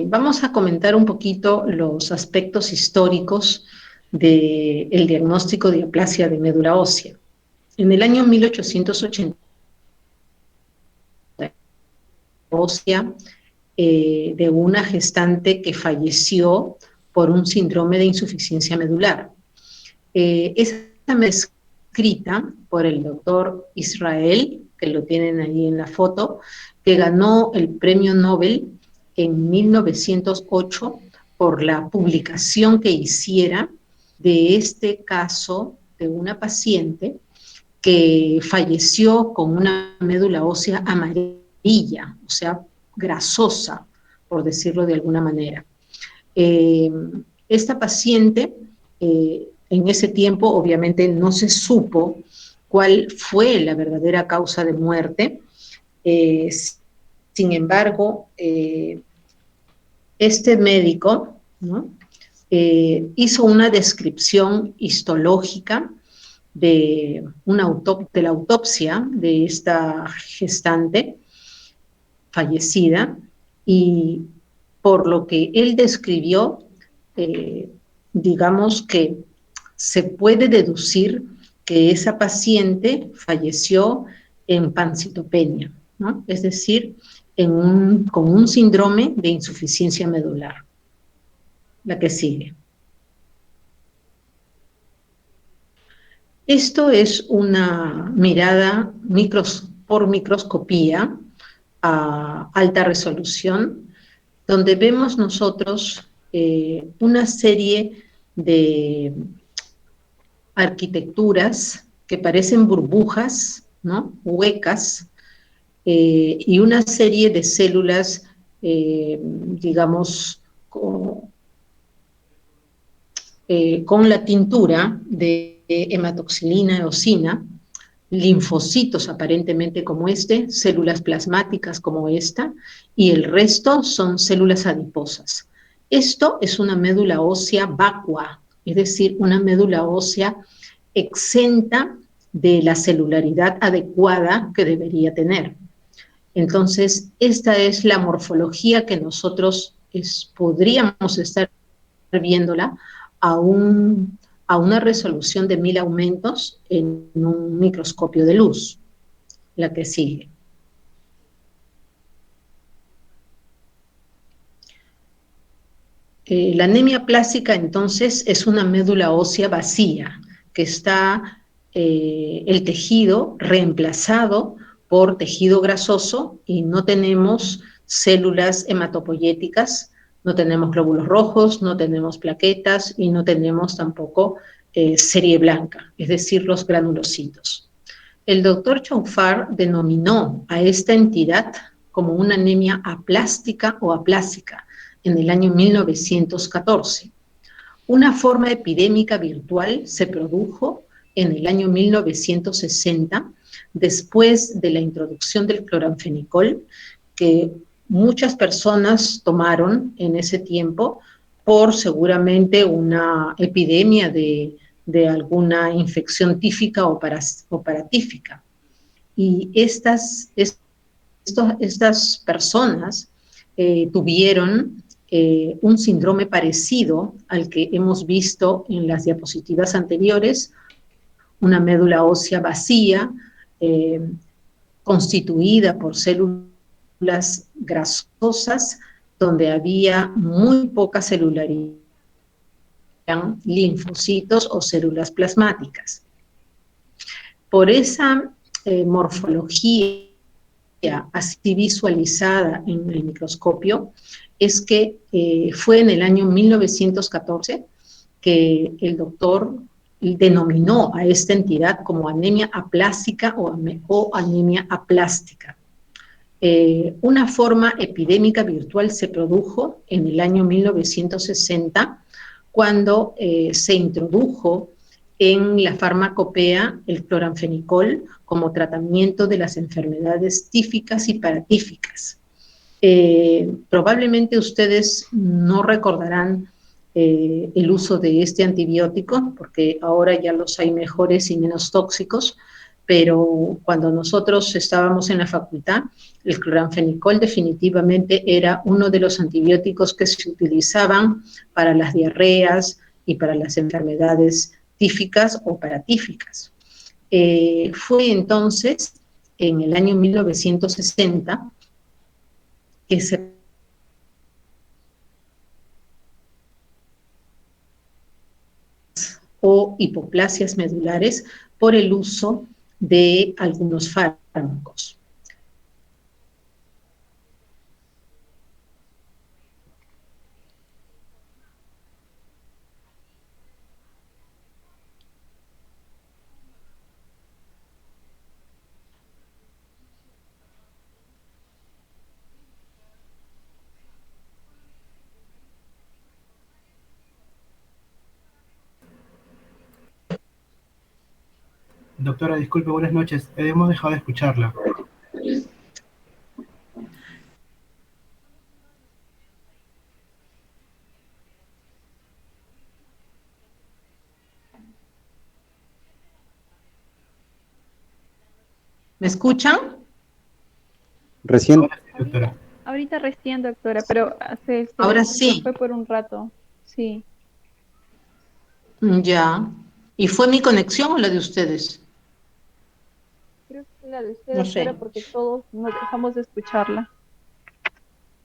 Vamos a comentar un poquito los aspectos históricos del diagnóstico de aplasia de médula ósea. En el año 1880, ósea de una gestante que falleció por un síndrome de insuficiencia medular. Esa es escrita por el doctor Israel, que lo tienen ahí en la foto, que ganó el premio Nobel en 1908 por la publicación que hiciera de este caso de una paciente que falleció con una médula ósea amarilla, o sea, grasosa, por decirlo de alguna manera. Esta paciente, en ese tiempo obviamente no se supo cuál fue la verdadera causa de muerte. Sin embargo, este médico, ¿no?, hizo una descripción histológica de la autopsia de esta gestante fallecida, y por lo que él describió, digamos que se puede deducir que esa paciente falleció en pancitopenia, ¿no? Es decir, con un síndrome de insuficiencia medular. La que sigue. Esto es una mirada por microscopía a alta resolución, donde vemos nosotros una serie de arquitecturas que parecen burbujas, ¿no?, huecas, y una serie de células, digamos, con la tintura de hematoxilina eosina, linfocitos aparentemente como este, células plasmáticas como esta, y el resto son células adiposas. Esto es una médula ósea vacua, es decir, una médula ósea exenta de la celularidad adecuada que debería tener. Entonces, esta es la morfología que nosotros podríamos estar viéndola a una resolución de 1000 aumentos en un microscopio de luz. La que sigue. La anemia plástica, entonces, es una médula ósea vacía, que está el tejido reemplazado por tejido grasoso y no tenemos células hematopoyéticas, no tenemos glóbulos rojos, no tenemos plaquetas y no tenemos tampoco serie blanca, es decir, los granulocitos. El doctor Chaufar denominó a esta entidad como una anemia aplástica o aplásica en el año 1914. Una forma epidémica virtual se produjo en el año 1960, después de la introducción del cloranfenicol, que muchas personas tomaron en ese tiempo por seguramente una epidemia de alguna infección tífica o paratífica. Y estas personas tuvieron un síndrome parecido al que hemos visto en las diapositivas anteriores, una médula ósea vacía, constituida por células grasosas, donde había muy poca celularidad, linfocitos o células plasmáticas. Por esa morfología así visualizada en el microscopio, es que fue en el año 1914 que el doctor denominó a esta entidad como anemia aplásica o anemia aplástica. Una forma epidémica virtual se produjo en el año 1960, cuando se introdujo en la farmacopea el cloranfenicol como tratamiento de las enfermedades tíficas y paratíficas. Probablemente ustedes no recordarán el uso de este antibiótico, porque ahora ya los hay mejores y menos tóxicos, pero cuando nosotros estábamos en la facultad, el cloranfenicol definitivamente era uno de los antibióticos que se utilizaban para las diarreas y para las enfermedades tíficas o paratíficas. Fue entonces, en el año 1960, que se o hipoplasias medulares por el uso de algunos fármacos. Doctora, disculpe, buenas noches. Hemos dejado de escucharla. ¿Me escuchan? Recién, Ahora sí, doctora. Ahorita recién, doctora, pero Ahora se sí, fue por un rato. Sí, ya. ¿Y fue mi conexión o la de ustedes? creo que fue la de usted, No sé. doctora, porque todos nos dejamos de escucharla.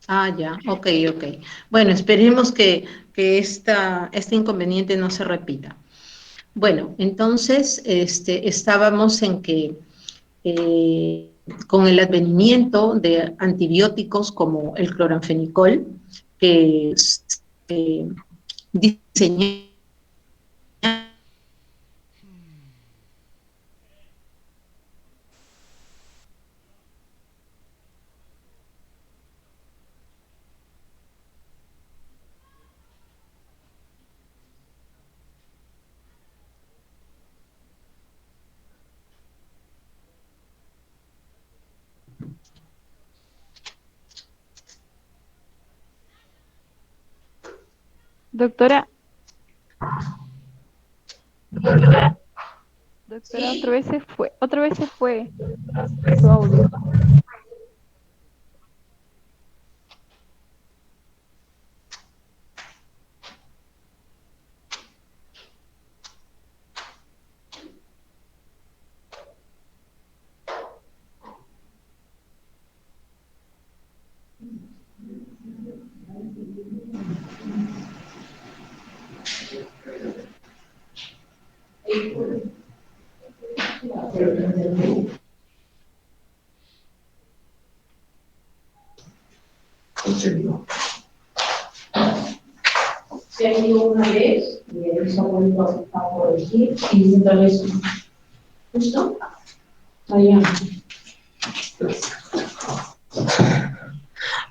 Ah, ya, ok, ok. Bueno, esperemos que este inconveniente no se repita. Bueno, entonces estábamos en que eh, con el advenimiento de antibióticos como el cloranfenicol, que se diseñó. Doctora, doctora, otra vez se fue su audio. Se ha ido una vez y él se ha vuelto a corregir y otra vez justo allá.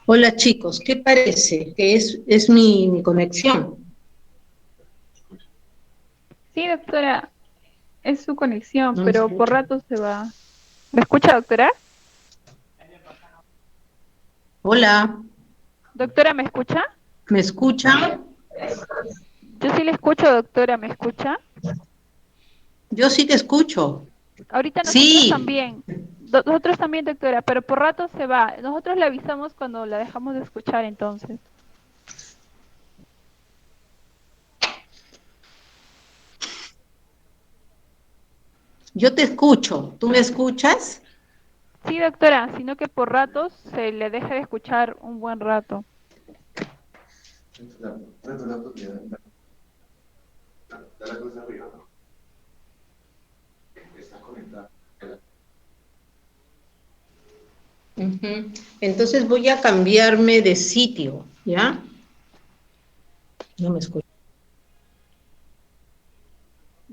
Hola chicos, ¿qué parece? Que es mi conexión. Sí, doctora, es su conexión, No me pero por escucho. rato se va. ¿Me escucha, doctora? Hola, Doctora, ¿me escucha? ¿me escuchan? Yo sí le escucho, doctora, ¿me escucha? Yo sí te escucho. Ahorita nosotros Sí, también. Nosotros también, doctora, pero por rato se va. Nosotros le avisamos cuando la dejamos de escuchar, entonces. yo te escucho. ¿Tú me escuchas? Sí, doctora, sino que por ratos se le deja de escuchar un buen rato. Ujú. Entonces voy a cambiarme de sitio, ¿ya? No me escucho.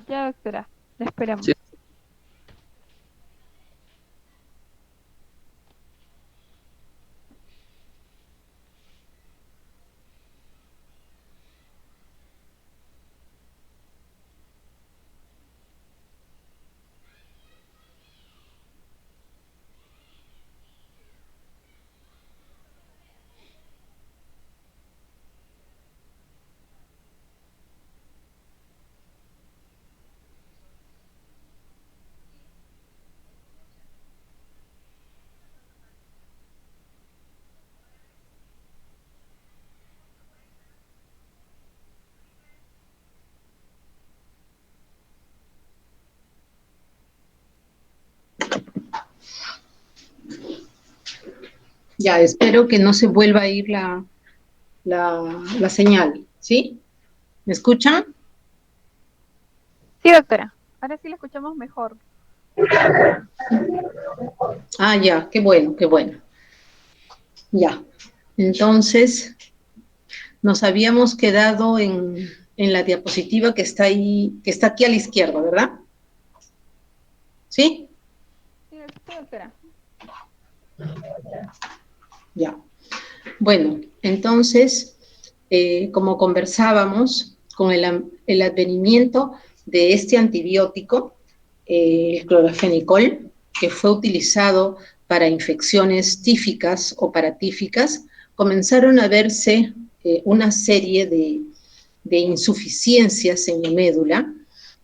Ya, doctora, la esperamos. sí, Ya, espero que no se vuelva a ir la señal, ¿sí? ¿Me escuchan? Sí, doctora. Ahora sí la escuchamos mejor. Ah, ya, qué bueno, qué bueno. Ya. Entonces, nos habíamos quedado en la diapositiva que está ahí, que está aquí a la izquierda, ¿verdad? ¿Sí? Sí, doctora. Ya. Bueno, entonces, como conversábamos, con el advenimiento de este antibiótico, el clorafenicol, que fue utilizado para infecciones tíficas o paratíficas, comenzaron a verse una serie de insuficiencias en la médula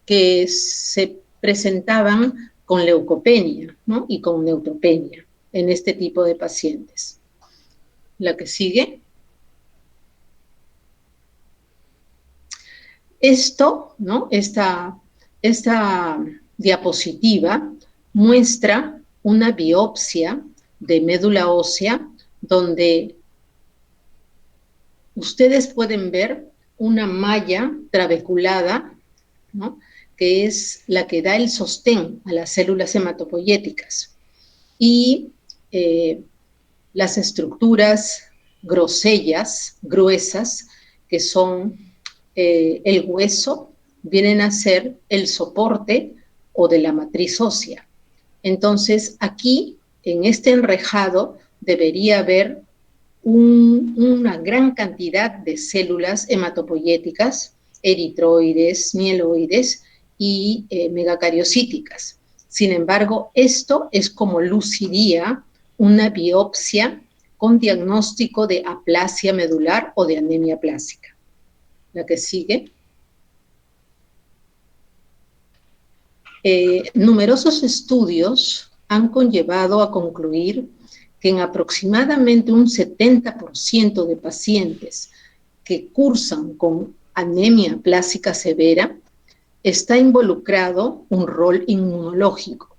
que se presentaban con leucopenia, ¿no? Y con neutropenia en este tipo de pacientes. La que sigue. Esto, ¿no? Esta diapositiva muestra una biopsia de médula ósea donde ustedes pueden ver una malla trabeculada, ¿no? Que es la que da el sostén a las células hematopoyéticas. Y las estructuras grosellas, gruesas, que son el hueso, vienen a ser el soporte o de la matriz ósea. Entonces, aquí, en este enrejado, debería haber una gran cantidad de células hematopoyéticas, eritroides, mieloides y megacariocíticas. Sin embargo, esto es como luciría una biopsia con diagnóstico de aplasia medular o de anemia plásica. La que sigue. Numerosos estudios han conllevado a concluir que en aproximadamente un 70% de pacientes que cursan con anemia plásica severa está involucrado un rol inmunológico.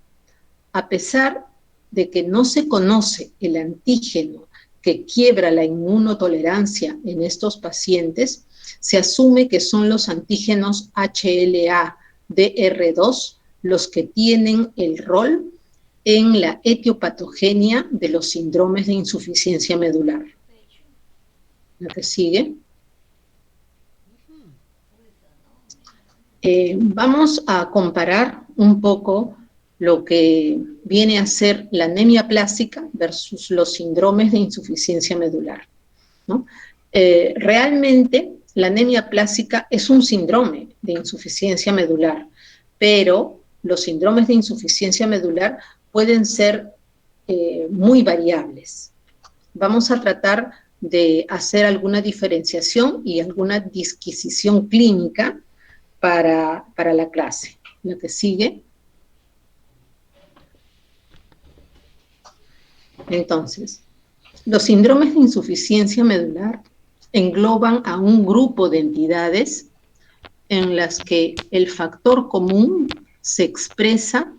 A pesar de que no se conoce el antígeno que quiebra la inmunotolerancia en estos pacientes, se asume que son los antígenos HLA, DR2, los que tienen el rol en la etiopatogenia de los síndromes de insuficiencia medular. La que sigue. Vamos a comparar un poco lo que viene a ser la anemia plástica versus los síndromes de insuficiencia medular, ¿no? Realmente la anemia plástica es un síndrome de insuficiencia medular, pero los síndromes de insuficiencia medular pueden ser muy variables. Vamos a tratar de hacer alguna diferenciación y alguna disquisición clínica para la clase. La que sigue. Entonces, los síndromes de insuficiencia medular engloban a un grupo de entidades en las que el factor común se expresa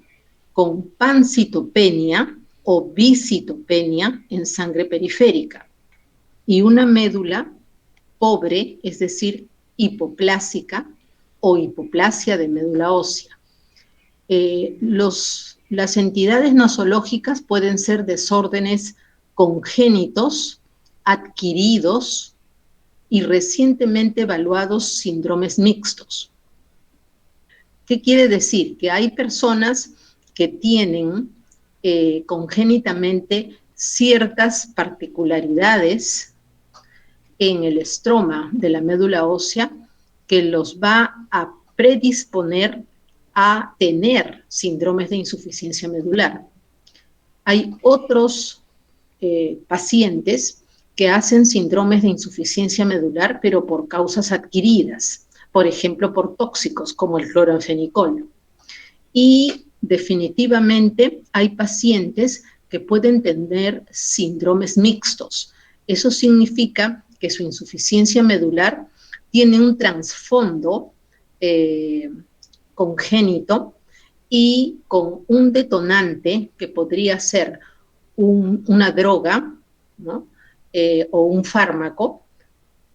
con pancitopenia o bicitopenia en sangre periférica y una médula pobre, es decir, hipoplásica o hipoplasia de médula ósea. Las entidades nosológicas pueden ser desórdenes congénitos, adquiridos y recientemente evaluados síndromes mixtos. ¿Qué quiere decir? Que hay personas que tienen congénitamente ciertas particularidades en el estroma de la médula ósea que los va a predisponer a tener síndromes de insuficiencia medular. Hay otros pacientes que hacen síndromes de insuficiencia medular, pero por causas adquiridas, por ejemplo, por tóxicos como el clorafenicol. Y definitivamente hay pacientes que pueden tener síndromes mixtos. Eso significa que su insuficiencia medular tiene un trasfondo congénito y con un detonante que podría ser una droga ¿no? O un fármaco,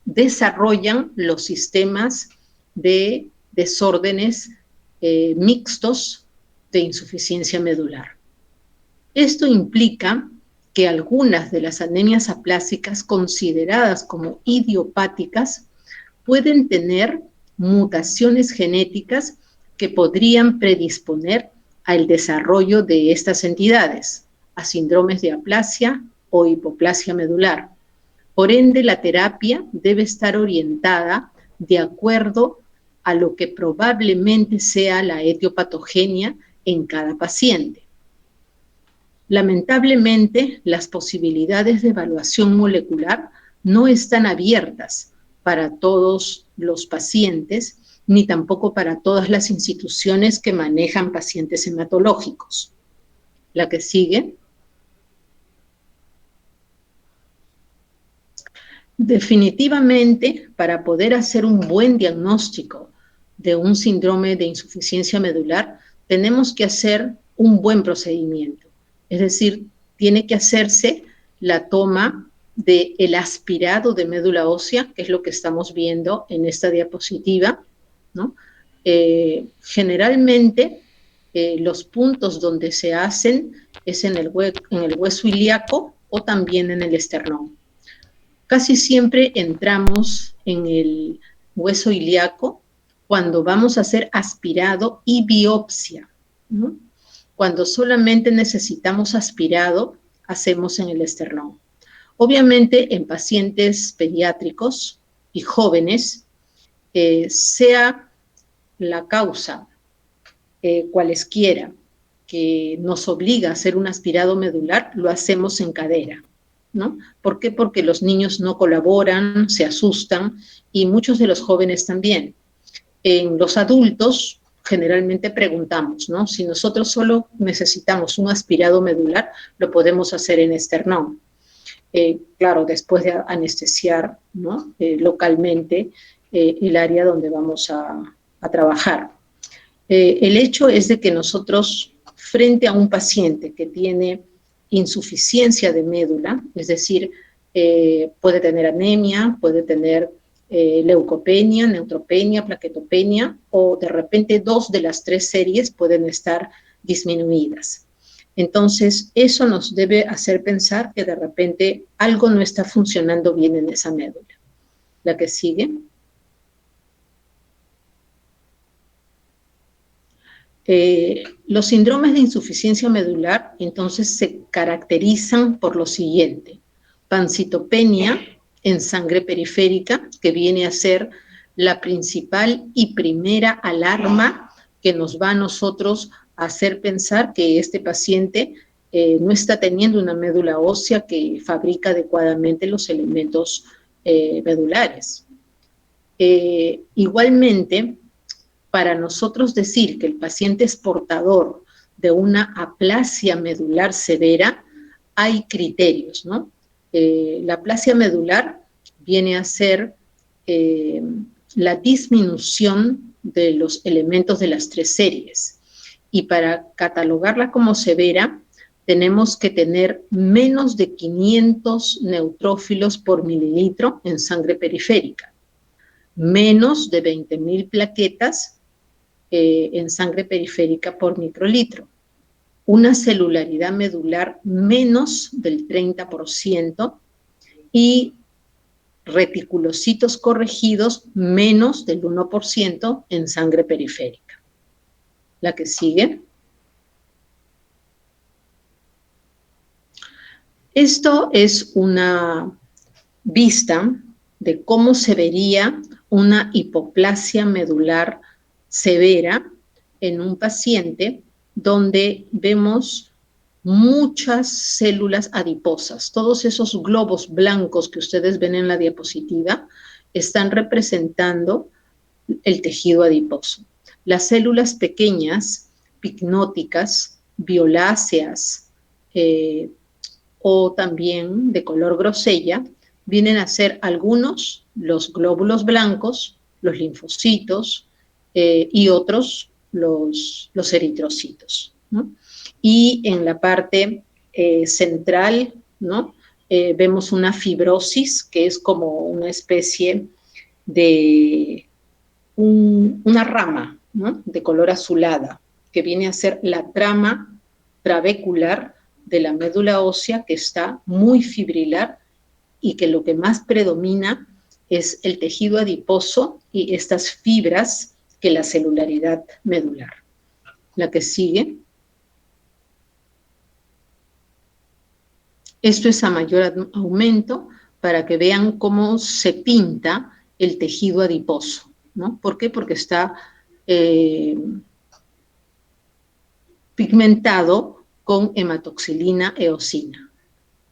desarrollan los sistemas de desórdenes mixtos de insuficiencia medular. Esto implica que algunas de las anemias aplásicas consideradas como idiopáticas pueden tener mutaciones genéticas que podrían predisponer al desarrollo de estas entidades, a síndromes de aplasia o hipoplasia medular. Por ende, la terapia debe estar orientada de acuerdo a lo que probablemente sea la etiopatogenia en cada paciente. Lamentablemente, las posibilidades de evaluación molecular no están abiertas para todos los pacientes, ni tampoco para todas las instituciones que manejan pacientes hematológicos. La que sigue. Definitivamente, para poder hacer un buen diagnóstico de un síndrome de insuficiencia medular, tenemos que hacer un buen procedimiento. Es decir, tiene que hacerse la toma del aspirado de médula ósea, que es lo que estamos viendo en esta diapositiva, ¿no? Generalmente, los puntos donde se hacen es en el hueso ilíaco o también en el esternón. Casi siempre entramos en el hueso ilíaco cuando vamos a hacer aspirado y biopsia, ¿no? Cuando solamente necesitamos aspirado, hacemos en el esternón. Obviamente, en pacientes pediátricos y jóvenes, sea la causa cualesquiera que nos obliga a hacer un aspirado medular, lo hacemos en cadera, ¿no? ¿Por qué? Porque los niños no colaboran, se asustan, y muchos de los jóvenes también. En los adultos, generalmente preguntamos, ¿no? Si nosotros solo necesitamos un aspirado medular, lo podemos hacer en esternón. Claro, después de anestesiar, ¿no? Localmente el área donde vamos a trabajar. El hecho es de que nosotros, frente a un paciente que tiene insuficiencia de médula, es decir, puede tener anemia, puede tener leucopenia, neutropenia, plaquetopenia, o de repente 2 de las 3 series pueden estar disminuidas. Entonces, eso nos debe hacer pensar que de repente algo no está funcionando bien en esa médula. La que sigue. Los síndromes de insuficiencia medular, entonces, se caracterizan por lo siguiente: pancitopenia en sangre periférica, que viene a ser la principal y primera alarma que nos va a nosotros a hacer pensar que este paciente no está teniendo una médula ósea que fabrica adecuadamente los elementos medulares. Igualmente, para nosotros decir que el paciente es portador de una aplasia medular severa, hay criterios, ¿no? La aplasia medular viene a ser la disminución de los elementos de las 3 series. Y para catalogarla como severa, tenemos que tener menos de 500 neutrófilos por mililitro en sangre periférica, menos de 20.000 plaquetas en sangre periférica por microlitro, una celularidad medular menos del 30% y reticulocitos corregidos menos del 1% en sangre periférica. La que sigue. Esto es una vista de cómo se vería una hipoplasia medular severa en un paciente donde vemos muchas células adiposas. Todos esos globos blancos que ustedes ven en la diapositiva están representando el tejido adiposo. Las células pequeñas, picnóticas, violáceas o también de color grosella, vienen a ser algunos los glóbulos blancos, los linfocitos, y otros los eritrocitos, ¿no? Y en la parte central, ¿no? vemos una fibrosis, que es como una especie de una rama, ¿no?, de color azulada, que viene a ser la trama trabecular de la médula ósea, que está muy fibrilar y que lo que más predomina es el tejido adiposo y estas fibras que la celularidad medular. La que sigue. Esto es a mayor aumento para que vean cómo se pinta el tejido adiposo, ¿no? ¿Por qué? Porque está pigmentado con hematoxilina eosina.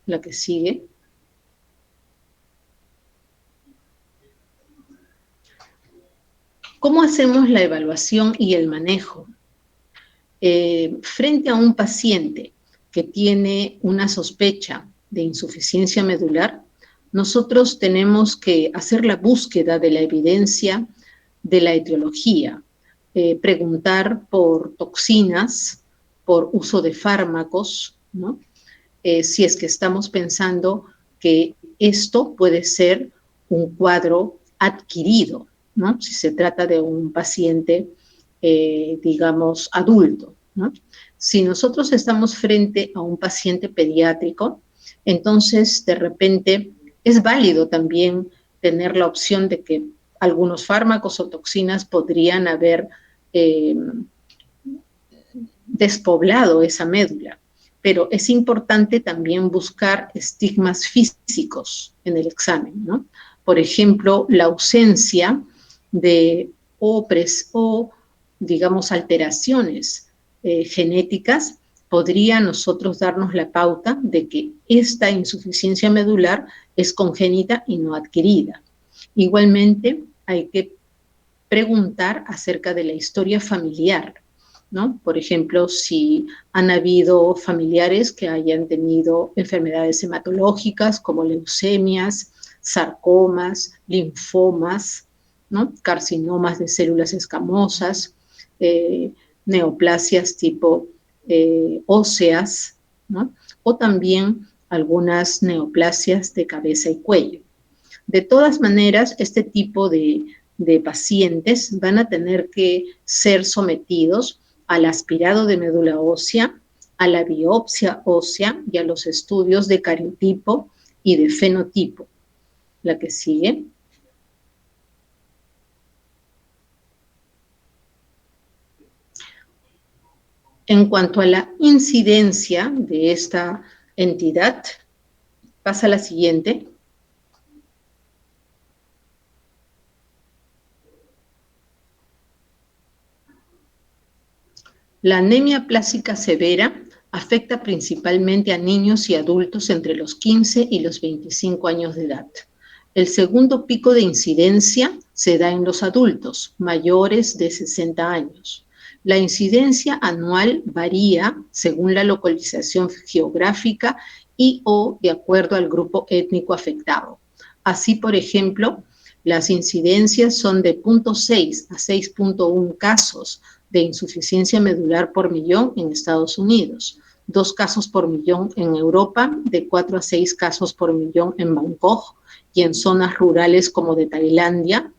La que sigue. ¿Cómo hacemos la evaluación y el manejo? Frente a un paciente que tiene una sospecha de insuficiencia medular, nosotros tenemos que hacer la búsqueda de la evidencia de la etiología, preguntar por toxinas, por uso de fármacos, ¿no? Si es que estamos pensando que esto puede ser un cuadro adquirido, ¿no?, si se trata de un paciente, digamos, adulto, ¿no? Si nosotros estamos frente a un paciente pediátrico, entonces de repente es válido también tener la opción de que algunos fármacos o toxinas podrían haber despoblado esa médula, pero es importante también buscar estigmas físicos en el examen, ¿no? Por ejemplo, la ausencia de digamos, alteraciones genéticas podría a nosotros darnos la pauta de que esta insuficiencia medular es congénita y no adquirida. Igualmente, hay que preguntar acerca de la historia familiar, ¿no? Por ejemplo, si han habido familiares que hayan tenido enfermedades hematológicas como leucemias, sarcomas, linfomas, ¿no?, carcinomas de células escamosas, neoplasias tipo óseas, ¿no?, o también algunas neoplasias de cabeza y cuello. De todas maneras, este tipo de pacientes van a tener que ser sometidos al aspirado de médula ósea, a la biopsia ósea y a los estudios de cariotipo y de fenotipo. La que sigue. En cuanto a la incidencia de esta entidad, pasa a la siguiente. La anemia plásica severa afecta principalmente a niños y adultos entre los 15 y los 25 años de edad. El segundo pico de incidencia se da en los adultos mayores de 60 años. La incidencia anual varía según la localización geográfica y o de acuerdo al grupo étnico afectado. Así, por ejemplo, las incidencias son de 0.6 a 6.1 casos de insuficiencia medular por millón en Estados Unidos, 2 casos por millón en Europa, de 4 a 6 casos por millón en Bangkok y en zonas rurales como de Tailandia,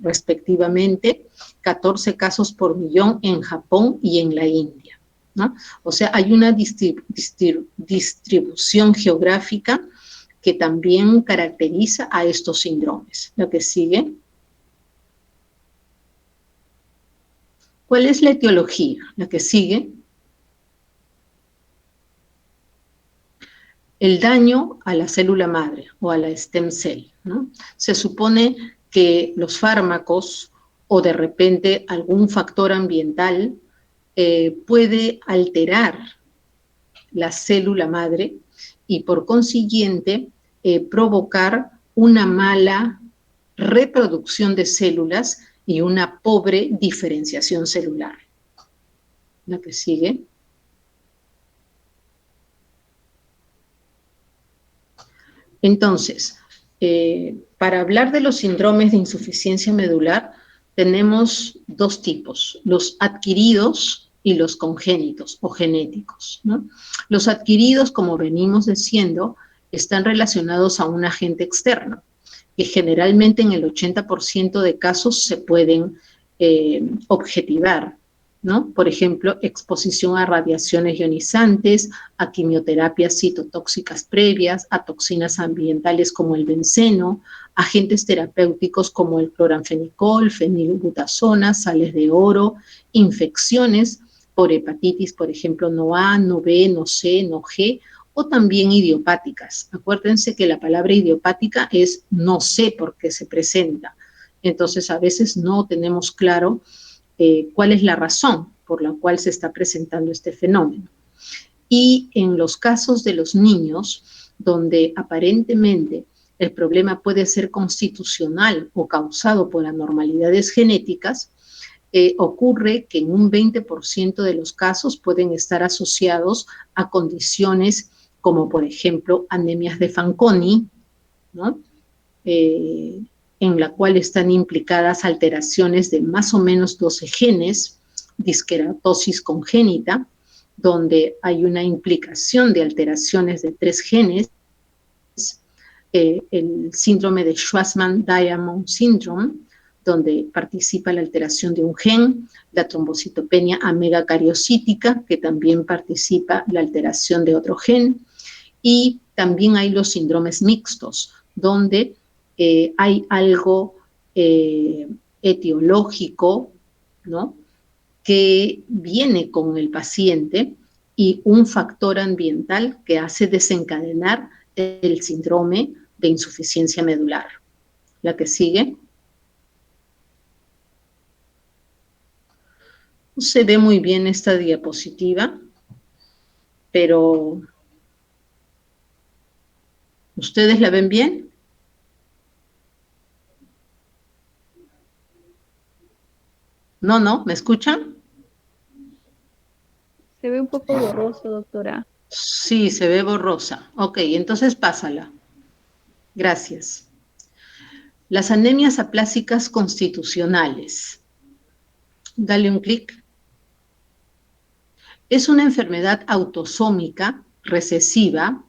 respectivamente, 14 casos por millón en Japón y en la India, ¿no? O sea, hay una distribución geográfica que también caracteriza a estos síndromes. La que sigue. ¿Cuál es la etiología? La que sigue. El daño a la célula madre o a la stem cell, ¿no? Se supone que los fármacos o de repente algún factor ambiental puede alterar la célula madre y por consiguiente provocar una mala reproducción de células y una pobre diferenciación celular. La que sigue. Entonces, para hablar de los síndromes de insuficiencia medular, tenemos dos tipos, los adquiridos y los congénitos o genéticos, ¿no? Los adquiridos, como venimos diciendo, están relacionados a un agente externo, que generalmente en el 80% de casos se pueden objetivar, ¿no? Por ejemplo, exposición a radiaciones ionizantes, a quimioterapias citotóxicas previas, a toxinas ambientales como el benceno, agentes terapéuticos como el cloranfenicol, fenilbutasona, sales de oro, infecciones por hepatitis, por ejemplo, no A, no B, no C, no G, o también idiopáticas. Acuérdense que la palabra idiopática es no sé por qué se presenta. Entonces, a veces no tenemos claro cuál es la razón por la cual se está presentando este fenómeno. Y en los casos de los niños, donde aparentemente el problema puede ser constitucional o causado por anormalidades genéticas, ocurre que en un 20% de los casos pueden estar asociados a condiciones como, por ejemplo, anemias de Fanconi, ¿no? En la cual están implicadas alteraciones de más o menos 12 genes, disqueratosis congénita, donde hay una implicación de alteraciones de 3 genes, el síndrome de Schwarzman-Diamond Syndrome, donde participa la alteración de un gen, la trombocitopenia amegacariocítica, que también participa la alteración de otro gen, y también hay los síndromes mixtos, donde hay algo etiológico, ¿no?, que viene con el paciente y un factor ambiental que hace desencadenar el síndrome de insuficiencia medular. La que sigue. No se ve muy bien esta diapositiva, pero ¿ustedes la ven bien? No, ¿me escuchan? Se ve un poco borroso, doctora. Sí, se ve borrosa. Ok, entonces pásala. Gracias. Las anemias aplásicas constitucionales. Dale un clic. Es una enfermedad autosómica recesiva.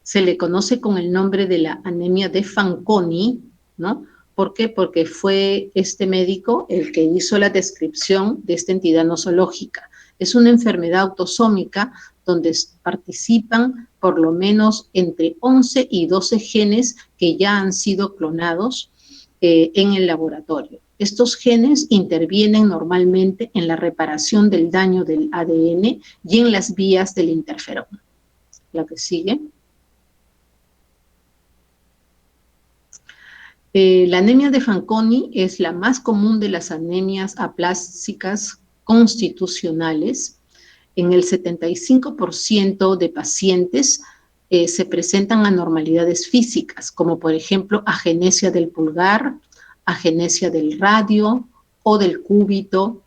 Se le conoce con el nombre de la anemia de Fanconi, ¿no? ¿Por qué? Porque fue este médico el que hizo la descripción de esta entidad nosológica. Es una enfermedad autosómica donde participan por lo menos entre 11 y 12 genes que ya han sido clonados en el laboratorio. Estos genes intervienen normalmente en la reparación del daño del ADN y en las vías del interferón. La que sigue. La anemia de Fanconi es la más común de las anemias aplásicas constitucionales. En el 75% de pacientes se presentan anormalidades físicas, como por ejemplo agenesia del pulgar, agenesia del radio o del cúbito,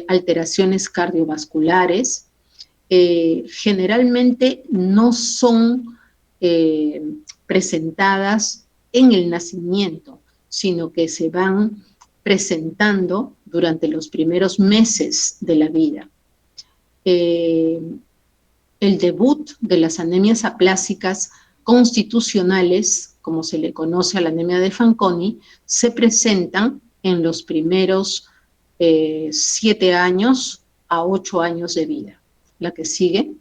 alteraciones cardiovasculares. Generalmente no son presentadas en el nacimiento, sino que se van presentando durante los primeros meses de la vida. El debut de las anemias aplásicas constitucionales, como se le conoce a la anemia de Fanconi, se presentan en los primeros 7 años a 8 años de vida. La que sigue.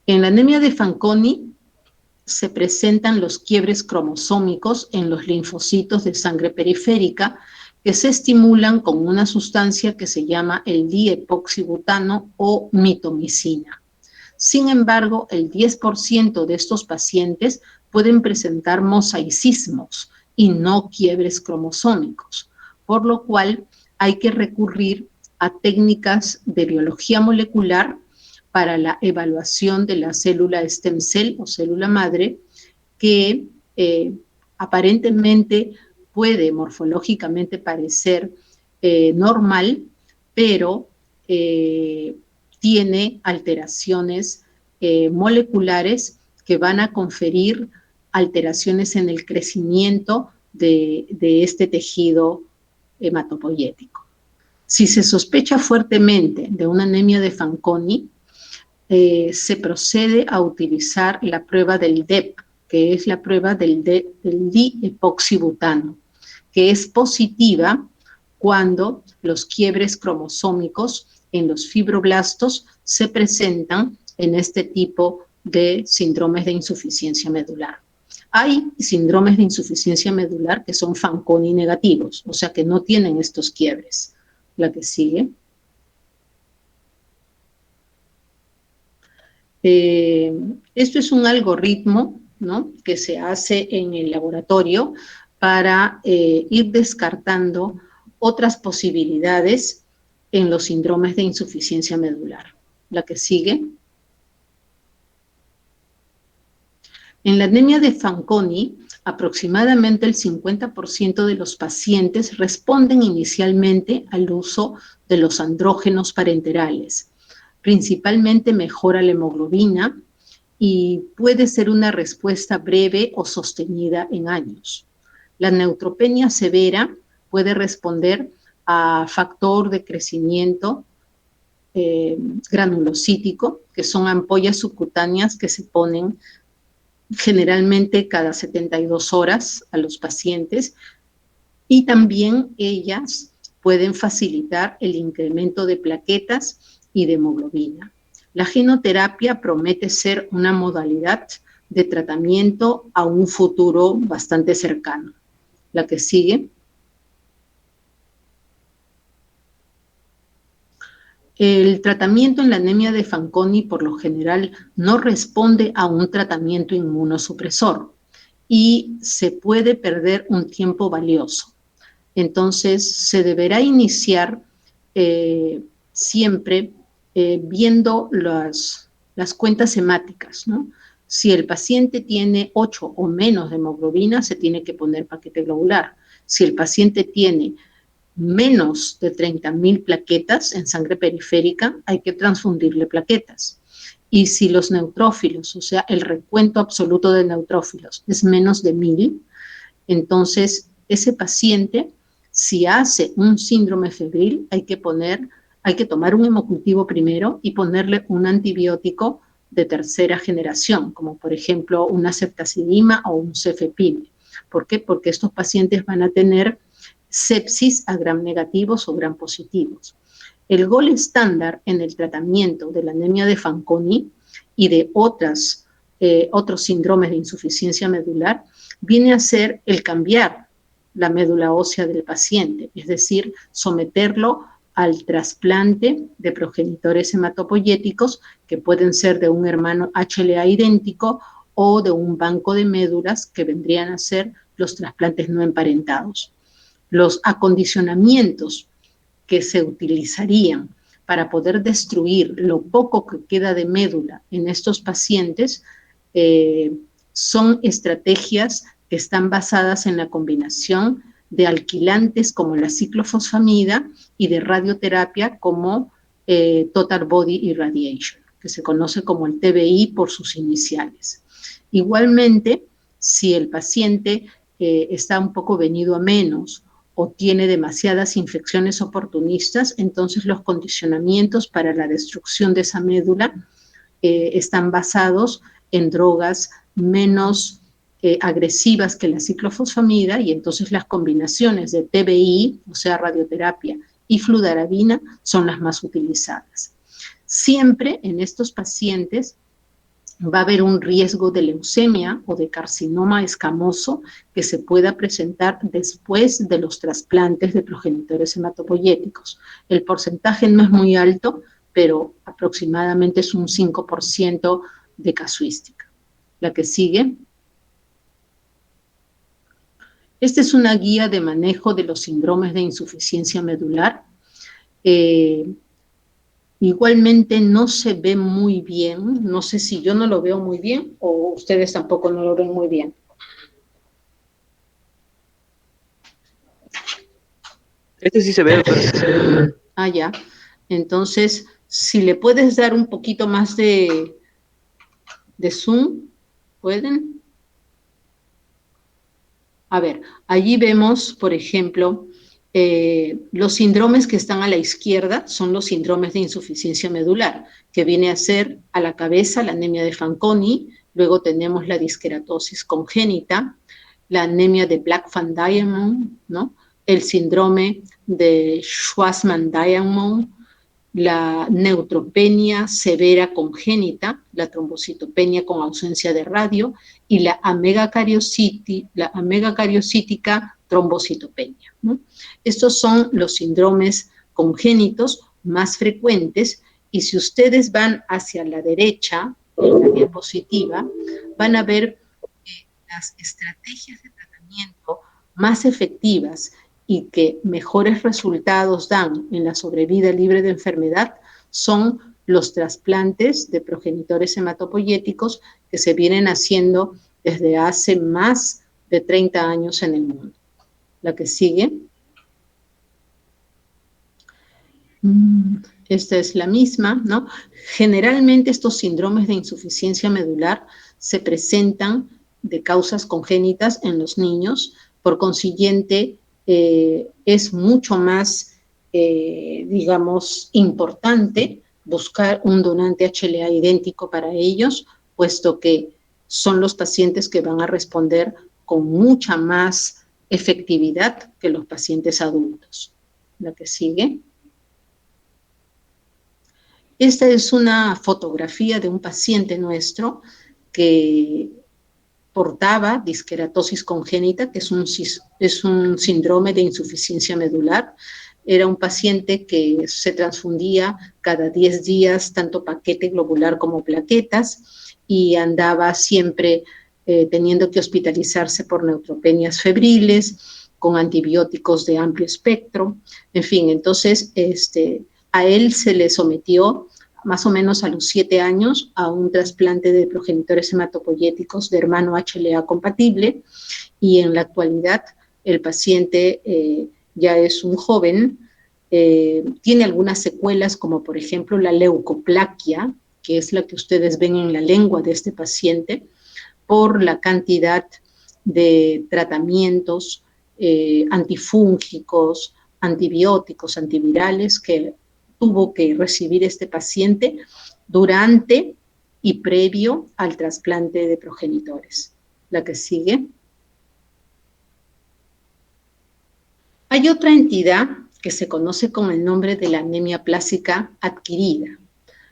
En la anemia de Fanconi se presentan los quiebres cromosómicos en los linfocitos de sangre periférica que se estimulan con una sustancia que se llama el diepoxibutano o mitomicina. Sin embargo, el 10% de estos pacientes pueden presentar mosaicismos y no quiebres cromosómicos, por lo cual hay que recurrir a técnicas de biología molecular para la evaluación de la célula stem cell o célula madre que aparentemente puede morfológicamente parecer normal, pero tiene alteraciones moleculares que van a conferir alteraciones en el crecimiento de este tejido hematopoyético. Si se sospecha fuertemente de una anemia de Fanconi, se procede a utilizar la prueba del DEP, que es la prueba del diepoxibutano, que es positiva cuando los quiebres cromosómicos en los fibroblastos se presentan en este tipo de síndromes de insuficiencia medular. Hay síndromes de insuficiencia medular que son Fanconi negativos, o sea que no tienen estos quiebres. La que sigue. Esto es un algoritmo, ¿no?, que se hace en el laboratorio para ir descartando otras posibilidades en los síndromes de insuficiencia medular. La que sigue. En la anemia de Fanconi, aproximadamente el 50% de los pacientes responden inicialmente al uso de los andrógenos parenterales. Principalmente mejora la hemoglobina y puede ser una respuesta breve o sostenida en años. La neutropenia severa puede responder a factor de crecimiento granulocítico, que son ampollas subcutáneas que se ponen generalmente cada 72 horas a los pacientes, y también ellas pueden facilitar el incremento de plaquetas y de hemoglobina. La genoterapia promete ser una modalidad de tratamiento a un futuro bastante cercano. La que sigue. El tratamiento en la anemia de Fanconi por lo general no responde a un tratamiento inmunosupresor y se puede perder un tiempo valioso. Entonces, se deberá iniciar siempre viendo las cuentas hemáticas, ¿no? Si el paciente tiene 8 o menos de hemoglobina, se tiene que poner paquete globular. Si el paciente tiene menos de 30.000 plaquetas en sangre periférica, hay que transfundirle plaquetas. Y si los neutrófilos, o sea, el recuento absoluto de neutrófilos es menos de 1.000, entonces ese paciente, si hace un síndrome febril, hay que tomar un hemocultivo primero y ponerle un antibiótico de tercera generación, como por ejemplo una ceftazidima o un cefepime. ¿Por qué? Porque estos pacientes van a tener sepsis a gram negativos o gram positivos. El gol estándar en el tratamiento de la anemia de Fanconi y de otros síndromes de insuficiencia medular viene a ser el cambiar la médula ósea del paciente, es decir, someterlo al trasplante de progenitores hematopoyéticos que pueden ser de un hermano HLA idéntico o de un banco de médulas que vendrían a ser los trasplantes no emparentados. Los acondicionamientos que se utilizarían para poder destruir lo poco que queda de médula en estos pacientes son estrategias que están basadas en la combinación de alquilantes como la ciclofosfamida y de radioterapia como Total Body Irradiation, que se conoce como el TBI por sus iniciales. Igualmente, si el paciente está un poco venido a menos o tiene demasiadas infecciones oportunistas, entonces los condicionamientos para la destrucción de esa médula están basados en drogas menos agresivas que la ciclofosfamida, y entonces las combinaciones de TBI, o sea, radioterapia, y fludarabina son las más utilizadas. Siempre en estos pacientes va a haber un riesgo de leucemia o de carcinoma escamoso que se pueda presentar después de los trasplantes de progenitores hematopoyéticos. El porcentaje no es muy alto, pero aproximadamente es un 5% de casuística. La que sigue. Esta es una guía de manejo de los síndromes de insuficiencia medular. Igualmente no se ve muy bien, no sé si yo no lo veo muy bien o ustedes tampoco no lo ven muy bien. Este sí se ve, doctora. Ah, ya. Entonces, si le puedes dar un poquito más de zoom, ¿pueden? A ver, allí vemos, por ejemplo, Los síndromes que están a la izquierda son los síndromes de insuficiencia medular, que viene a ser a la cabeza la anemia de Fanconi, luego tenemos la disqueratosis congénita, la anemia de Black-Van-Diamond, ¿no? El síndrome de Schwarzman-Diamond, la neutropenia severa congénita, la trombocitopenia con ausencia de radio y la amegacariocítica trombocitopenia, ¿no? Estos son los síndromes congénitos más frecuentes y si ustedes van hacia la derecha en la diapositiva, van a ver que las estrategias de tratamiento más efectivas y que mejores resultados dan en la sobrevida libre de enfermedad son los trasplantes de progenitores hematopoyéticos que se vienen haciendo desde hace más de 30 años en el mundo. La que sigue. Esta es la misma, ¿no? Generalmente estos síndromes de insuficiencia medular se presentan de causas congénitas en los niños, por consiguiente, es mucho más, digamos, importante buscar un donante HLA idéntico para ellos, puesto que son los pacientes que van a responder con mucha más efectividad que los pacientes adultos. La que sigue. Esta es una fotografía de un paciente nuestro que portaba disqueratosis congénita, que es un síndrome de insuficiencia medular. Era un paciente que se transfundía cada 10 días tanto paquete globular como plaquetas y andaba siempre teniendo que hospitalizarse por neutropenias febriles, con antibióticos de amplio espectro. En fin, entonces a él se le sometió más o menos a los 7 años a un trasplante de progenitores hematopoyéticos de hermano HLA compatible y en la actualidad el paciente ya es un joven, tiene algunas secuelas como por ejemplo la leucoplaquia, que es la que ustedes ven en la lengua de este paciente, por la cantidad de tratamientos antifúngicos, antibióticos, antivirales que tuvo que recibir este paciente durante y previo al trasplante de progenitores. La que sigue. Hay otra entidad que se conoce con el nombre de la anemia plásica adquirida.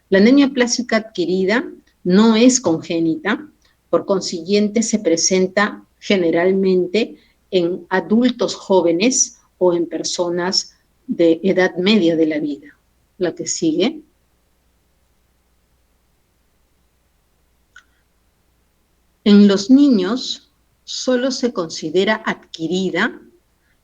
La anemia plásica adquirida no es congénita, por consiguiente se presenta generalmente en adultos jóvenes o en personas de edad media de la vida. La que sigue. En los niños solo se considera adquirida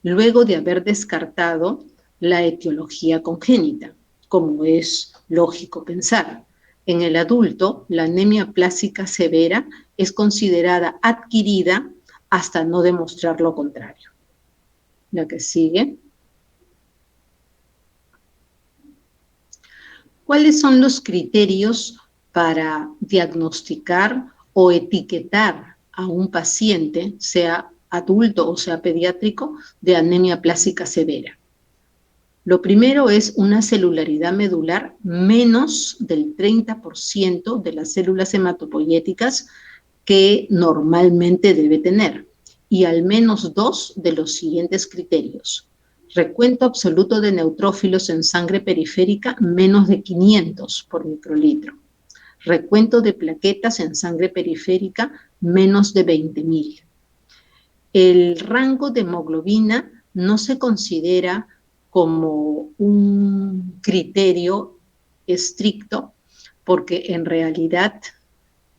luego de haber descartado la etiología congénita, como es lógico pensar. En el adulto, la anemia plásica severa es considerada adquirida hasta no demostrar lo contrario. La que sigue. ¿Cuáles son los criterios para diagnosticar o etiquetar a un paciente, sea adulto o sea pediátrico, de anemia plásica severa? Lo primero es una celularidad medular menos del 30% de las células hematopoyéticas que normalmente debe tener, y al menos 2 de los siguientes criterios. Recuento absoluto de neutrófilos en sangre periférica menos de 500 por microlitro. Recuento de plaquetas en sangre periférica menos de 20.000. El rango de hemoglobina no se considera como un criterio estricto porque en realidad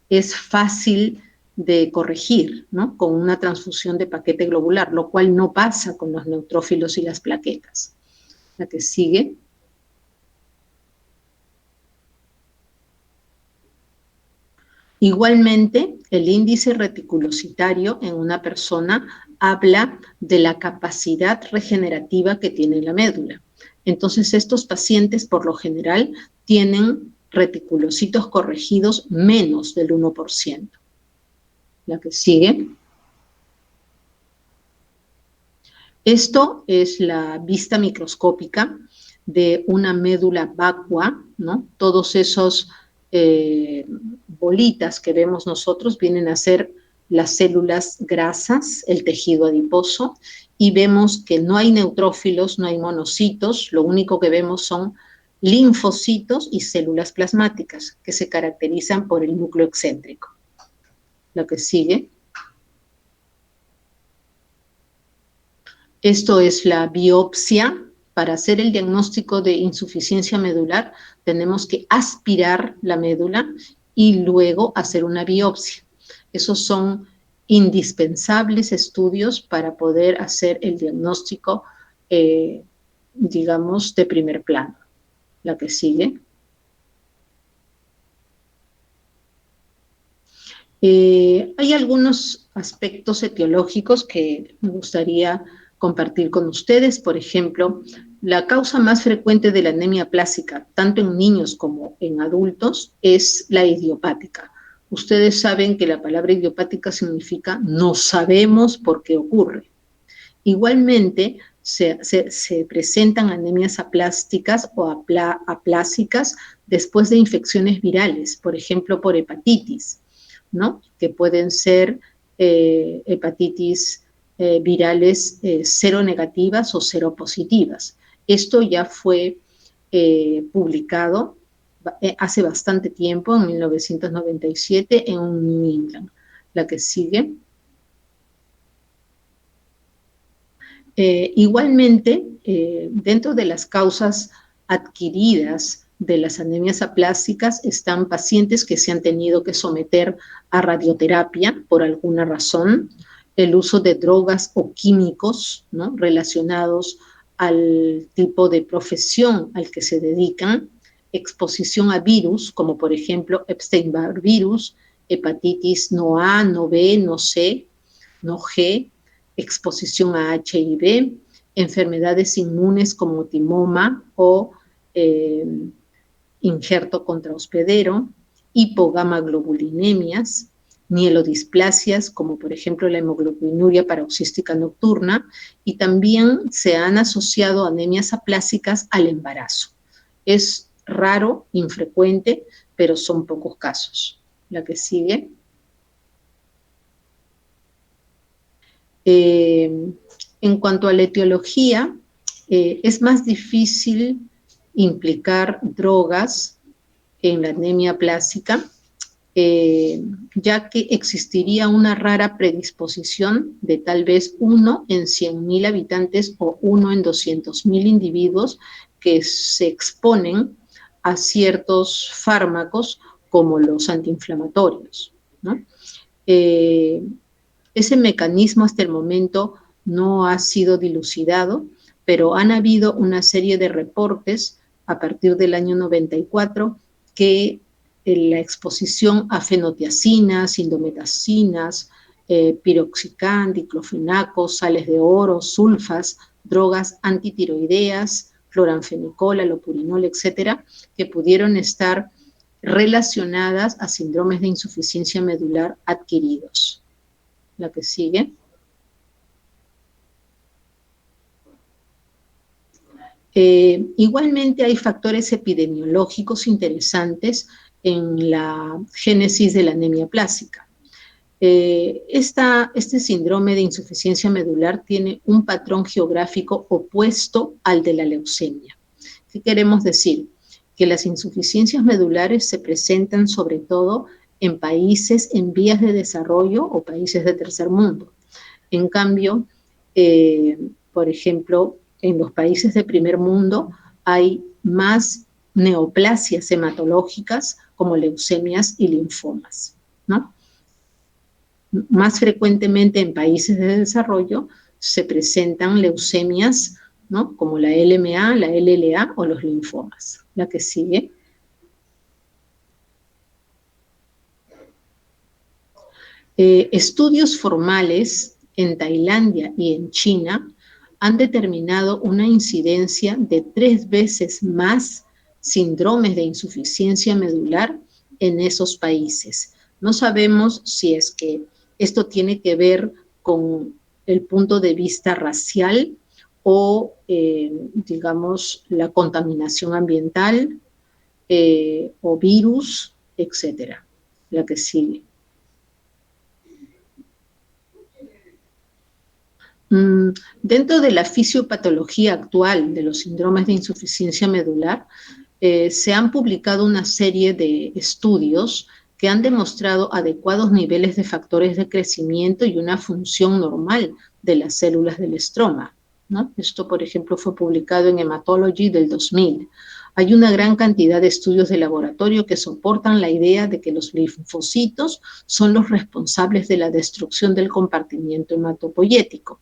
es fácil de corregir, ¿no? Con una transfusión de paquete globular, lo cual no pasa con los neutrófilos y las plaquetas. La que sigue. Igualmente, el índice reticulocitario en una persona habla de la capacidad regenerativa que tiene la médula. Entonces, estos pacientes, por lo general, tienen reticulocitos corregidos menos del 1%. La que sigue. Esto es la vista microscópica de una médula vacua, ¿no? Todos esos bolitas que vemos nosotros vienen a ser las células grasas, el tejido adiposo, y vemos que no hay neutrófilos, no hay monocitos, lo único que vemos son linfocitos y células plasmáticas que se caracterizan por el núcleo excéntrico. La que sigue. Esto es la biopsia. Para hacer el diagnóstico de insuficiencia medular tenemos que aspirar la médula y luego hacer una biopsia. Esos son indispensables estudios para poder hacer el diagnóstico, digamos, de primer plano. La que sigue. Hay algunos aspectos etiológicos que me gustaría compartir con ustedes. Por ejemplo, la causa más frecuente de la anemia plástica, tanto en niños como en adultos, es la idiopática. Ustedes saben que la palabra idiopática significa no sabemos por qué ocurre. Igualmente, se presentan anemias aplásticas o aplásicas después de infecciones virales, por ejemplo, por hepatitis, ¿no? Que pueden ser hepatitis virales seronegativas o seropositivas. Esto ya fue publicado hace bastante tiempo, en 1997, en un New England. La que sigue. Igualmente, dentro de las causas adquiridas de las anemias aplásticas están pacientes que se han tenido que someter a radioterapia por alguna razón, el uso de drogas o químicos, ¿no?, relacionados al tipo de profesión al que se dedican, exposición a virus, como por ejemplo Epstein-Barr virus, hepatitis no A, no B, no C, no G, exposición a HIV, enfermedades inmunes como timoma o injerto contrahospedero, hipogamaglobulinemias, mielodisplasias, como por ejemplo la hemoglobinuria paroxística nocturna, y también se han asociado anemias aplásicas al embarazo. Es raro, infrecuente, pero son pocos casos. La que sigue. En cuanto a la etiología, es más difícil implicar drogas en la anemia aplástica, ya que existiría una rara predisposición de tal vez 1 en 100.000 habitantes o 1 en 200.000 individuos que se exponen a ciertos fármacos como los antiinflamatorios, ¿no? Ese mecanismo hasta el momento no ha sido dilucidado, pero han habido una serie de reportes a partir del año 94 que la exposición a fenotiacinas, indometacinas, piroxicam, diclofenaco, sales de oro, sulfas, drogas antitiroideas, cloranfenicol, alopurinol, etcétera, que pudieron estar relacionadas a síndromes de insuficiencia medular adquiridos. La que sigue. Igualmente hay factores epidemiológicos interesantes en la génesis de la anemia plástica. Este síndrome de insuficiencia medular tiene un patrón geográfico opuesto al de la leucemia. ¿Qué queremos decir? Que las insuficiencias medulares se presentan sobre todo en países en vías de desarrollo o países de tercer mundo. En cambio, por ejemplo, en los países de primer mundo hay más neoplasias hematológicas como leucemias y linfomas, ¿no? Más frecuentemente en países de desarrollo se presentan leucemias, ¿no?, como la LMA, la LLA o los linfomas. La que sigue. Estudios formales en Tailandia y en China han determinado una incidencia de 3 veces más síndromes de insuficiencia medular en esos países. No sabemos si es que esto tiene que ver con el punto de vista racial o, digamos, la contaminación ambiental o virus, etcétera. La que sigue. Dentro de la fisiopatología actual de los síndromes de insuficiencia medular, se han publicado una serie de estudios que han demostrado adecuados niveles de factores de crecimiento y una función normal de las células del estroma, ¿no? Esto, por ejemplo, fue publicado en Hematology del 2000. Hay una gran cantidad de estudios de laboratorio que soportan la idea de que los linfocitos son los responsables de la destrucción del compartimiento hematopoyético.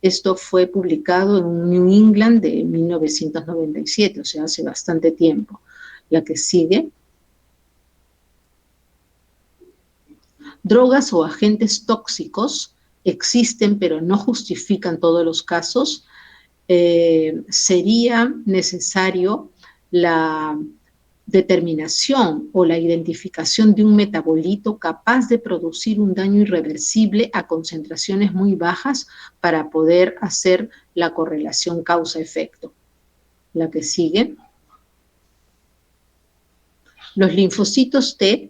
Esto fue publicado en un New England de 1997, o sea, hace bastante tiempo. La que sigue. Drogas o agentes tóxicos existen, pero no justifican todos los casos. Sería necesario la determinación o la identificación de un metabolito capaz de producir un daño irreversible a concentraciones muy bajas para poder hacer la correlación causa-efecto. La que sigue. Los linfocitos T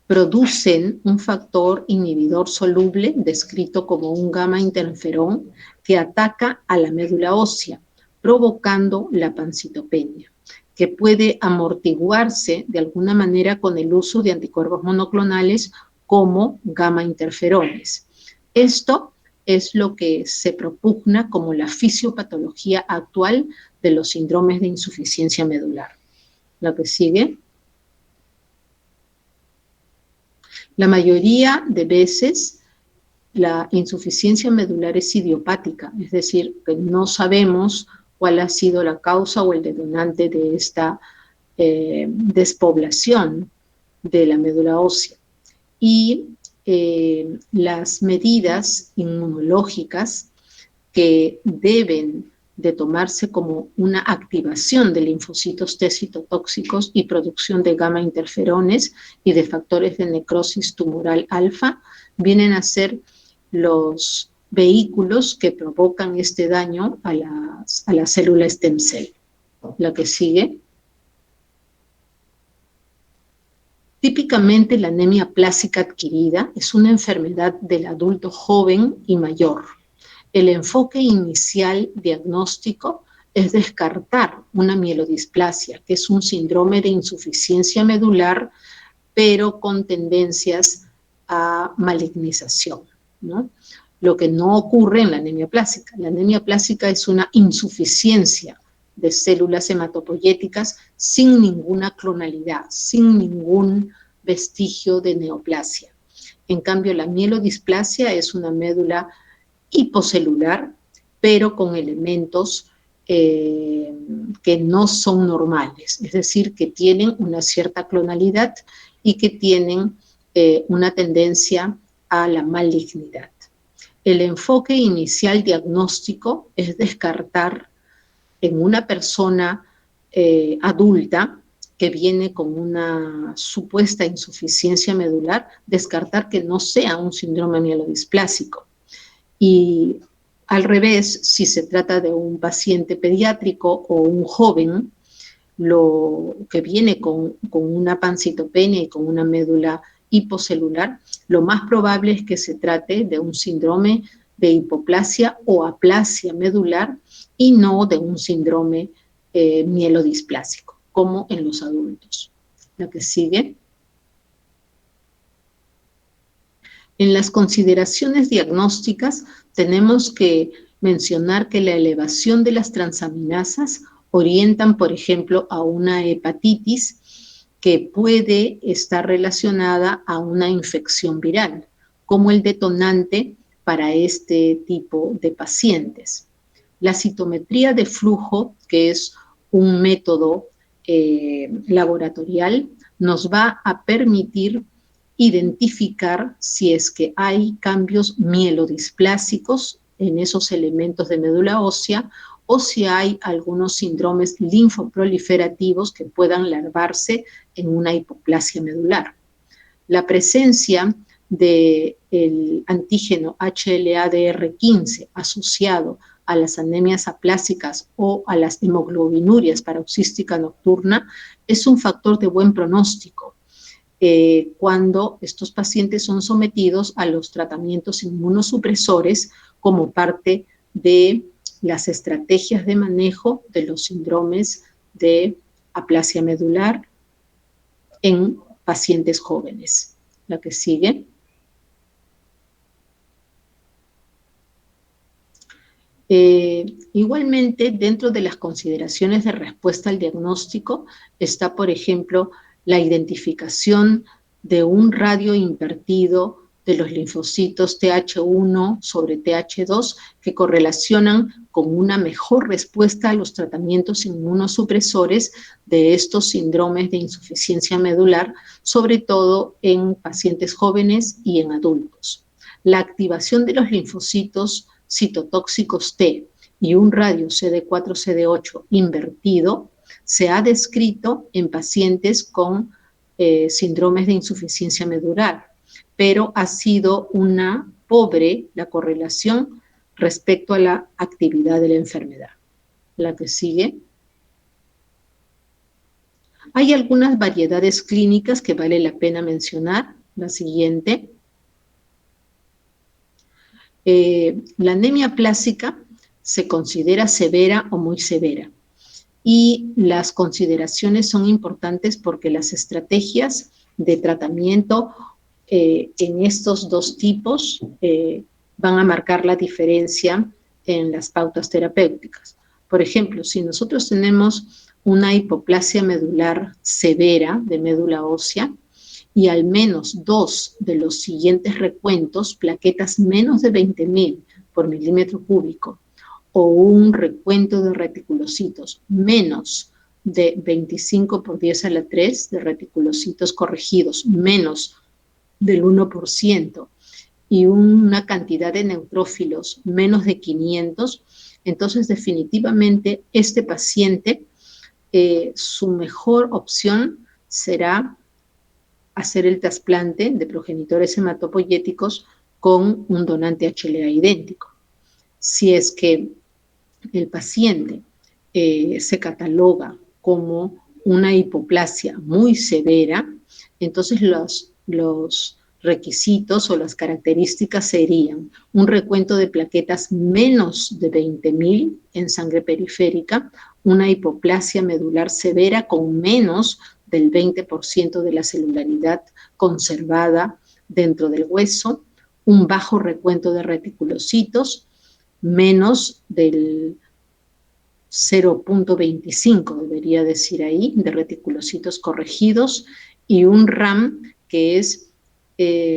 producen un factor inhibidor soluble descrito como un gamma interferón que ataca a la médula ósea, provocando la pancitopenia, que puede amortiguarse de alguna manera con el uso de anticuerpos monoclonales como gamma interferones. Esto es lo que se propugna como la fisiopatología actual de los síndromes de insuficiencia medular. La que sigue. La mayoría de veces la insuficiencia medular es idiopática, es decir, que no sabemos cuál ha sido la causa o el detonante de esta despoblación de la médula ósea. Y las medidas inmunológicas que deben de tomarse como una activación de linfocitos T citotóxicos y producción de gamma interferones y de factores de necrosis tumoral alfa, vienen a ser los vehículos que provocan este daño a la célula stem cell. La que sigue. Típicamente la anemia plásica adquirida es una enfermedad del adulto joven y mayor. El enfoque inicial diagnóstico es descartar una mielodisplasia, que es un síndrome de insuficiencia medular, pero con tendencias a malignización, ¿no? Lo que no ocurre en la anemia plásica. La anemia plásica es una insuficiencia de células hematopoyéticas sin ninguna clonalidad, sin ningún vestigio de neoplasia. En cambio, la mielodisplasia es una médula hipocelular, pero con elementos que no son normales, es decir, que tienen una cierta clonalidad y que tienen una tendencia a la malignidad. El enfoque inicial diagnóstico es descartar en una persona adulta que viene con una supuesta insuficiencia medular, descartar que no sea un síndrome mielodisplásico. Y al revés, si se trata de un paciente pediátrico o un joven, lo que viene con una pancitopenia y con una médula hipocelular, lo más probable es que se trate de un síndrome de hipoplasia o aplasia medular y no de un síndrome mielodisplásico, como en los adultos. La que sigue. En las consideraciones diagnósticas tenemos que mencionar que la elevación de las transaminasas orientan, por ejemplo, a una hepatitis que puede estar relacionada a una infección viral, como el detonante para este tipo de pacientes. La citometría de flujo, que es un método laboratorial, nos va a permitir identificar si es que hay cambios mielodisplásicos en esos elementos de médula ósea o si hay algunos síndromes linfoproliferativos que puedan larvarse en una hipoplasia medular. La presencia del antígeno HLA-DR15 asociado a las anemias aplásicas o a las hemoglobinurias paroxística nocturna es un factor de buen pronóstico cuando estos pacientes son sometidos a los tratamientos inmunosupresores como parte de las estrategias de manejo de los síndromes de aplasia medular en pacientes jóvenes. La que sigue. Igualmente, dentro de las consideraciones de respuesta al diagnóstico está, por ejemplo, la identificación de un radio invertido de los linfocitos TH1 sobre TH2 que correlacionan con una mejor respuesta a los tratamientos inmunosupresores de estos síndromes de insuficiencia medular, sobre todo en pacientes jóvenes y en adultos. La activación de los linfocitos citotóxicos T y un radio CD4-CD8 invertido se ha descrito en pacientes con síndromes de insuficiencia medular, pero ha sido una pobre la correlación respecto a la actividad de la enfermedad. La que sigue. Hay algunas variedades clínicas que vale la pena mencionar. La siguiente. La anemia aplásica se considera severa o muy severa. Y las consideraciones son importantes porque las estrategias de tratamiento en estos dos tipos van a marcar la diferencia en las pautas terapéuticas. Por ejemplo, si nosotros tenemos una hipoplasia medular severa de médula ósea y al menos 2 de los siguientes recuentos, plaquetas menos de 20.000 por milímetro cúbico, o un recuento de reticulocitos menos de 25 por 10 a la 3 de reticulocitos corregidos, menos del 1%, y una cantidad de neutrófilos menos de 500, entonces definitivamente este paciente, su mejor opción será hacer el trasplante de progenitores hematopoyéticos con un donante HLA idéntico. Si es que el paciente se cataloga como una hipoplasia muy severa, entonces los requisitos o las características serían un recuento de plaquetas menos de 20.000 en sangre periférica, una hipoplasia medular severa con menos del 20% de la celularidad conservada dentro del hueso, un bajo recuento de reticulocitos, menos del 0.25, debería decir ahí, de reticulocitos corregidos, y un RAM que es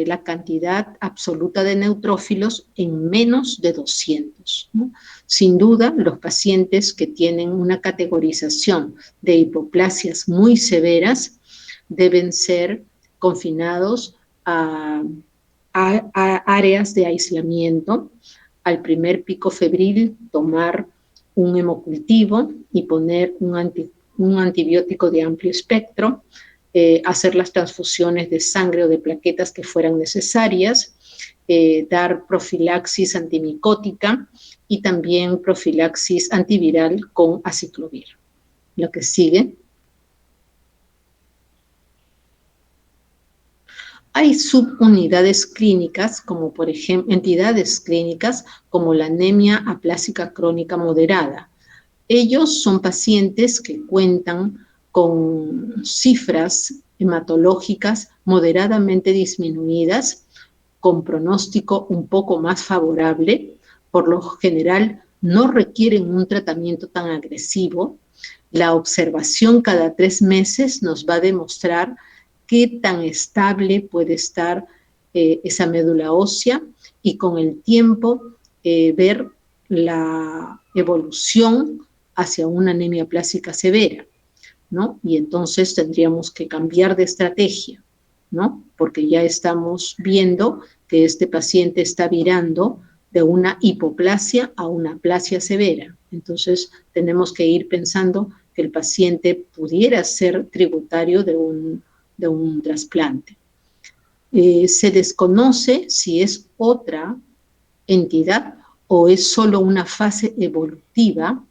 la cantidad absoluta de neutrófilos en menos de 200, ¿no? Sin duda, los pacientes que tienen una categorización de hipoplasias muy severas deben ser confinados a áreas de aislamiento. Al primer pico febril, tomar un hemocultivo y poner un antibiótico de amplio espectro, hacer las transfusiones de sangre o de plaquetas que fueran necesarias, dar profilaxis antimicótica y también profilaxis antiviral con aciclovir. Lo que sigue. Hay subunidades clínicas, como por ejemplo, entidades clínicas como la anemia aplásica crónica moderada. Ellos son pacientes que cuentan con cifras hematológicas moderadamente disminuidas, con pronóstico un poco más favorable, por lo general no requieren un tratamiento tan agresivo. La observación cada 3 meses nos va a demostrar qué tan estable puede estar esa médula ósea y con el tiempo ver la evolución hacia una anemia aplásica severa, ¿no? Y entonces tendríamos que cambiar de estrategia, ¿no? Porque ya estamos viendo que este paciente está virando de una hipoplasia a una aplasia severa. Entonces tenemos que ir pensando que el paciente pudiera ser tributario de un trasplante. Se desconoce si es otra entidad o es solo una fase evolutiva,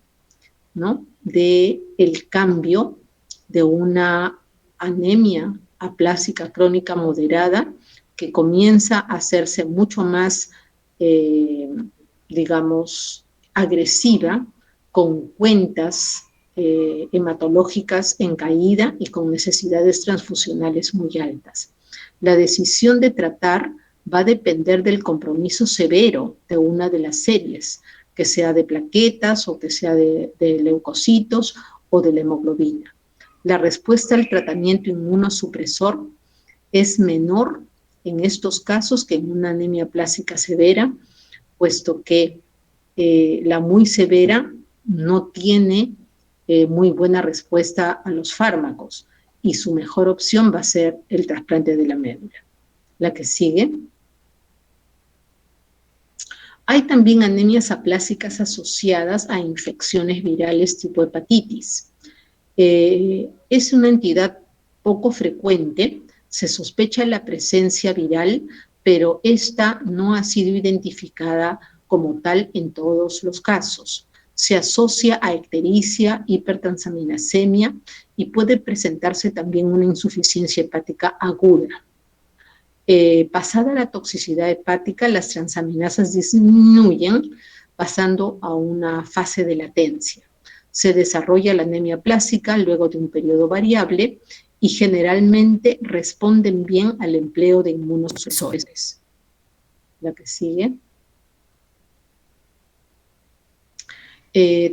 ¿no?, del cambio de una anemia aplásica crónica moderada que comienza a hacerse mucho más, digamos, agresiva, con cuentas hematológicas en caída y con necesidades transfusionales muy altas. La decisión de tratar va a depender del compromiso severo de una de las series, que sea de plaquetas o que sea de leucocitos o de la hemoglobina. La respuesta al tratamiento inmunosupresor es menor en estos casos que en una anemia plástica severa, puesto que la muy severa no tiene muy buena respuesta a los fármacos y su mejor opción va a ser el trasplante de la médula. La que sigue. Hay también anemias aplásicas asociadas a infecciones virales tipo hepatitis. Es una entidad poco frecuente, se sospecha la presencia viral, pero esta no ha sido identificada como tal en todos los casos. Se asocia a ictericia, hipertransaminasemia y puede presentarse también una insuficiencia hepática aguda. Pasada la toxicidad hepática, las transaminasas disminuyen, pasando a una fase de latencia. Se desarrolla la anemia plástica luego de un periodo variable y generalmente responden bien al empleo de inmunosupresores. La que sigue.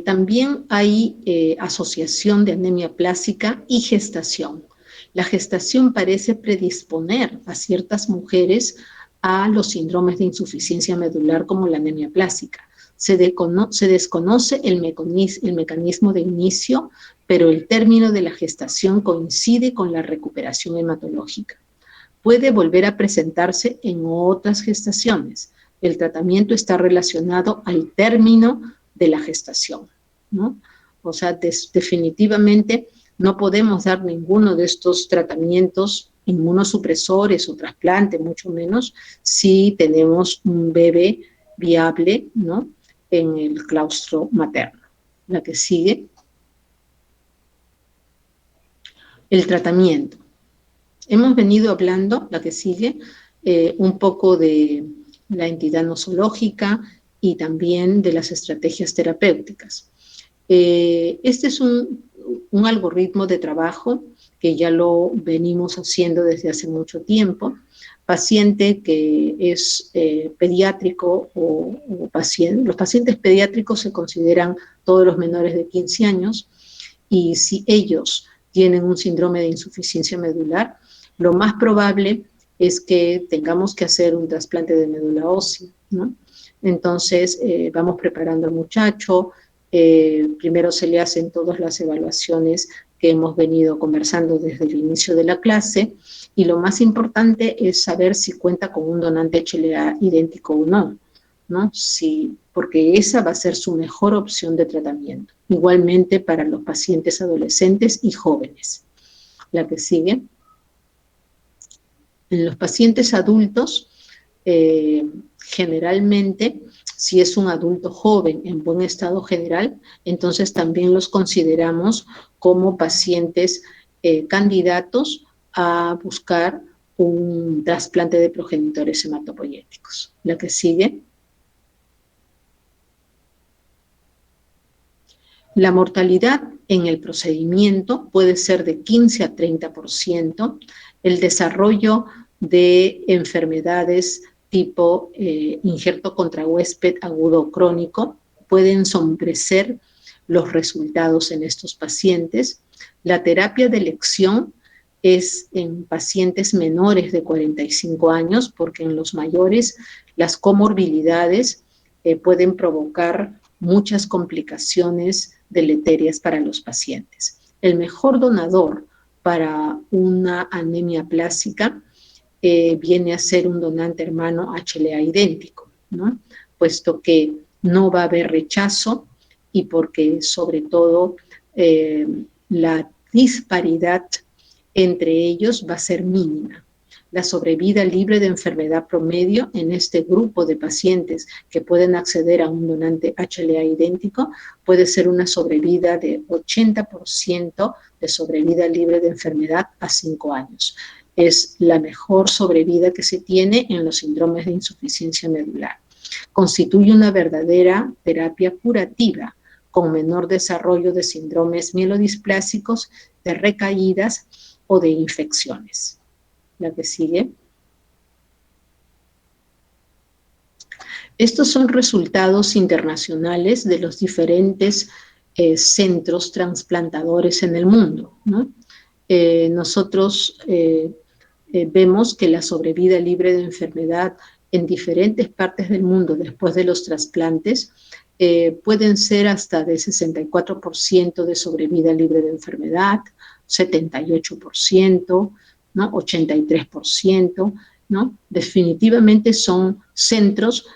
También hay asociación de anemia plástica y gestación. La gestación parece predisponer a ciertas mujeres a los síndromes de insuficiencia medular como la anemia plástica. Se desconoce el mecanismo de inicio, pero el término de la gestación coincide con la recuperación hematológica. Puede volver a presentarse en otras gestaciones. El tratamiento está relacionado al término de la gestación, ¿no? O sea, definitivamente no podemos dar ninguno de estos tratamientos inmunosupresores o trasplante, mucho menos si tenemos un bebé viable, ¿no?, en el claustro materno. La que sigue. El tratamiento. Hemos venido hablando, la que sigue, un poco de la entidad nosológica y también de las estrategias terapéuticas. Este es un algoritmo de trabajo que ya lo venimos haciendo desde hace mucho tiempo. Paciente que es pediátrico o paciente, los pacientes pediátricos se consideran todos los menores de 15 años y si ellos tienen un síndrome de insuficiencia medular, lo más probable es que tengamos que hacer un trasplante de médula ósea, ¿no? Entonces, vamos preparando al muchacho, primero se le hacen todas las evaluaciones que hemos venido conversando desde el inicio de la clase, y lo más importante es saber si cuenta con un donante HLA idéntico o no, ¿no? Sí, porque esa va a ser su mejor opción de tratamiento. Igualmente para los pacientes adolescentes y jóvenes. La que sigue. En los pacientes adultos, generalmente, si es un adulto joven en buen estado general, entonces también los consideramos como pacientes candidatos a buscar un trasplante de progenitores hematopoyéticos. La que sigue. La mortalidad en el procedimiento puede ser de 15 a 30%. El desarrollo de enfermedades tipo injerto contra huésped agudo o crónico puede ensombrecer los resultados en estos pacientes. La terapia de elección es en pacientes menores de 45 años, porque en los mayores las comorbilidades pueden provocar muchas complicaciones deleterias para los pacientes. El mejor donador para una anemia plástica viene a ser un donante hermano HLA idéntico, ¿no? Puesto que no va a haber rechazo y porque sobre todo la disparidad entre ellos va a ser mínima. La sobrevida libre de enfermedad promedio en este grupo de pacientes que pueden acceder a un donante HLA idéntico puede ser una sobrevida de 80% de sobrevida libre de enfermedad a 5 años. Es la mejor sobrevida que se tiene en los síndromes de insuficiencia medular. Constituye una verdadera terapia curativa con menor desarrollo de síndromes mielodisplásicos, de recaídas o de infecciones. La que sigue. Estos son resultados internacionales de los diferentes centros trasplantadores en el mundo, ¿no? Nosotros vemos que la sobrevida libre de enfermedad en diferentes partes del mundo después de los trasplantes pueden ser hasta de 64% de sobrevida libre de enfermedad, 78%, ¿no? 83%, ¿no? Definitivamente son centros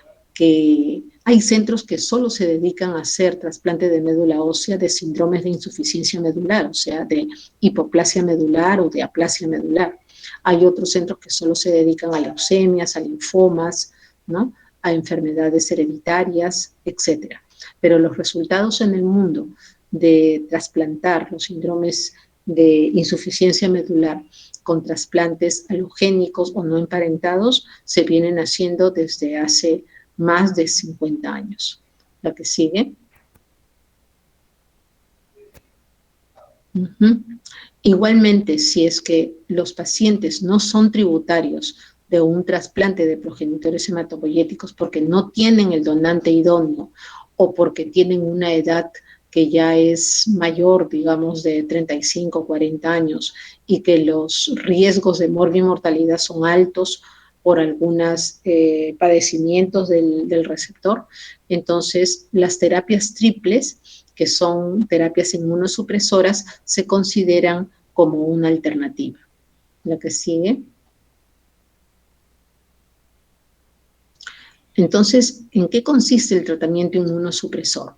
hay centros que solo se dedican a hacer trasplante de médula ósea de síndromes de insuficiencia medular, o sea, de hipoplasia medular o de aplasia medular. Hay otros centros que solo se dedican a leucemias, a linfomas, ¿no? A enfermedades hereditarias, etc. Pero los resultados en el mundo de trasplantar los síndromes de insuficiencia medular con trasplantes alogénicos o no emparentados se vienen haciendo desde hace más de 50 años. La que sigue. Igualmente, si es que los pacientes no son tributarios de un trasplante de progenitores hematopoyéticos porque no tienen el donante idóneo o porque tienen una edad que ya es mayor, digamos, de 35 o 40 años, y que los riesgos de mortalidad son altos por algunos padecimientos del receptor, entonces las terapias triples, que son terapias inmunosupresoras, se consideran como una alternativa. La que sigue. Entonces, ¿en qué consiste el tratamiento inmunosupresor?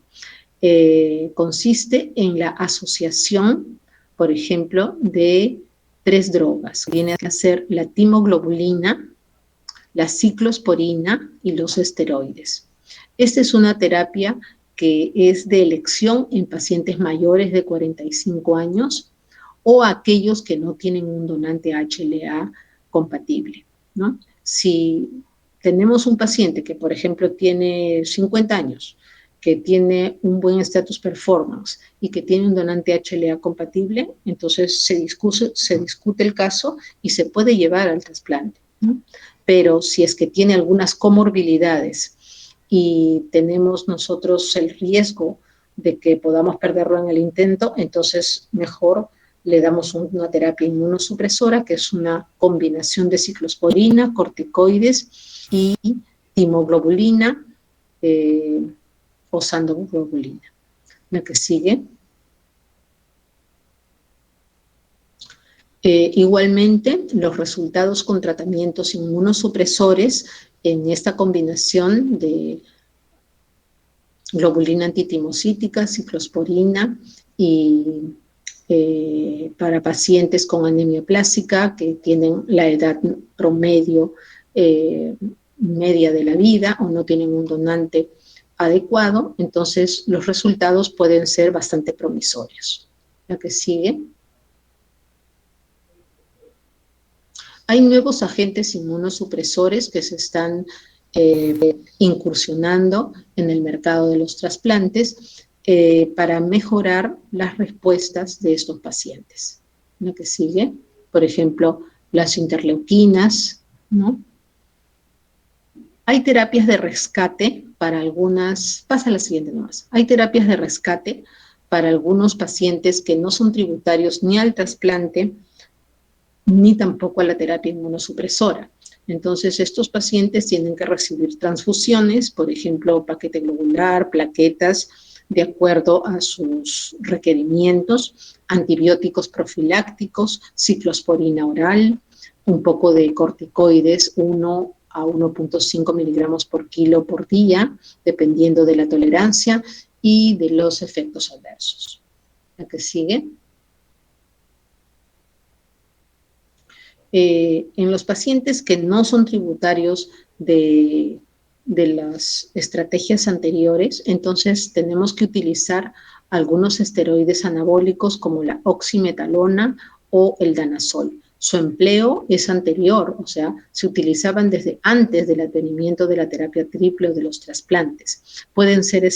Consiste en la asociación, por ejemplo, de 3 drogas. Viene a ser la timoglobulina, la ciclosporina y los esteroides. Esta es una terapia que es de elección en pacientes mayores de 45 años o aquellos que no tienen un donante HLA compatible, ¿no? Si tenemos un paciente que, por ejemplo, tiene 50 años, que tiene un buen status performance y que tiene un donante HLA compatible, entonces se discute el caso y se puede llevar al trasplante, ¿no? Pero si es que tiene algunas comorbilidades y tenemos nosotros el riesgo de que podamos perderlo en el intento, entonces mejor le damos una terapia inmunosupresora, que es una combinación de ciclosporina, corticoides y timoglobulina o sandoglobulina. La que sigue. Igualmente, los resultados con tratamientos inmunosupresores en esta combinación de globulina antitimocítica, ciclosporina y para pacientes con anemia plástica que tienen la edad promedio media de la vida o no tienen un donante adecuado, entonces los resultados pueden ser bastante promisorios. La que sigue. Hay nuevos agentes inmunosupresores que se están incursionando en el mercado de los trasplantes para mejorar las respuestas de estos pacientes. La que sigue, por ejemplo, las interleuquinas, ¿no? Hay terapias de rescate para algunas, pasa la siguiente nomás, hay terapias de rescate para algunos pacientes que no son tributarios ni al trasplante, ni tampoco a la terapia inmunosupresora. Entonces, estos pacientes tienen que recibir transfusiones, por ejemplo, paquete globular, plaquetas, de acuerdo a sus requerimientos, antibióticos profilácticos, ciclosporina oral, un poco de corticoides, 1 a 1.5 miligramos por kilo por día, dependiendo de la tolerancia y de los efectos adversos. La que sigue. En los pacientes que no son tributarios de las estrategias anteriores, entonces tenemos que utilizar algunos esteroides anabólicos como la oximetalona o el danazol. Su empleo es anterior, o sea, se utilizaban desde antes del advenimiento de la terapia triple o de los trasplantes. Pueden ser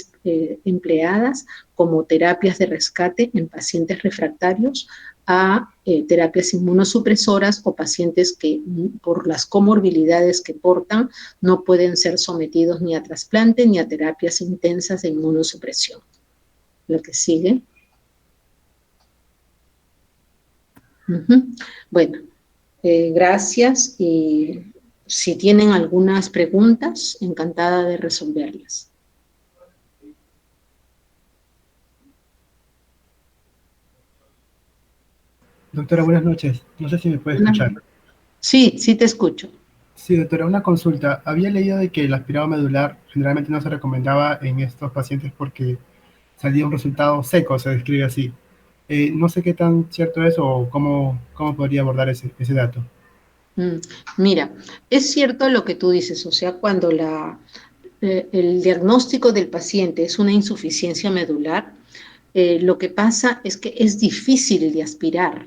empleadas como terapias de rescate en pacientes refractarios a terapias inmunosupresoras o pacientes que por las comorbilidades que portan no pueden ser sometidos ni a trasplante ni a terapias intensas de inmunosupresión. Lo que sigue. Bueno, gracias y si tienen algunas preguntas, encantada de resolverlas. Doctora, buenas noches. No sé si me puede escuchar. Sí, sí te escucho. Sí, doctora, una consulta. Había leído de que el aspirado medular generalmente no se recomendaba en estos pacientes porque salía un resultado seco, se describe así. No sé qué tan cierto es o cómo podría abordar ese dato. Mira, es cierto lo que tú dices, o sea, cuando el diagnóstico del paciente es una insuficiencia medular, lo que pasa es que es difícil de aspirar.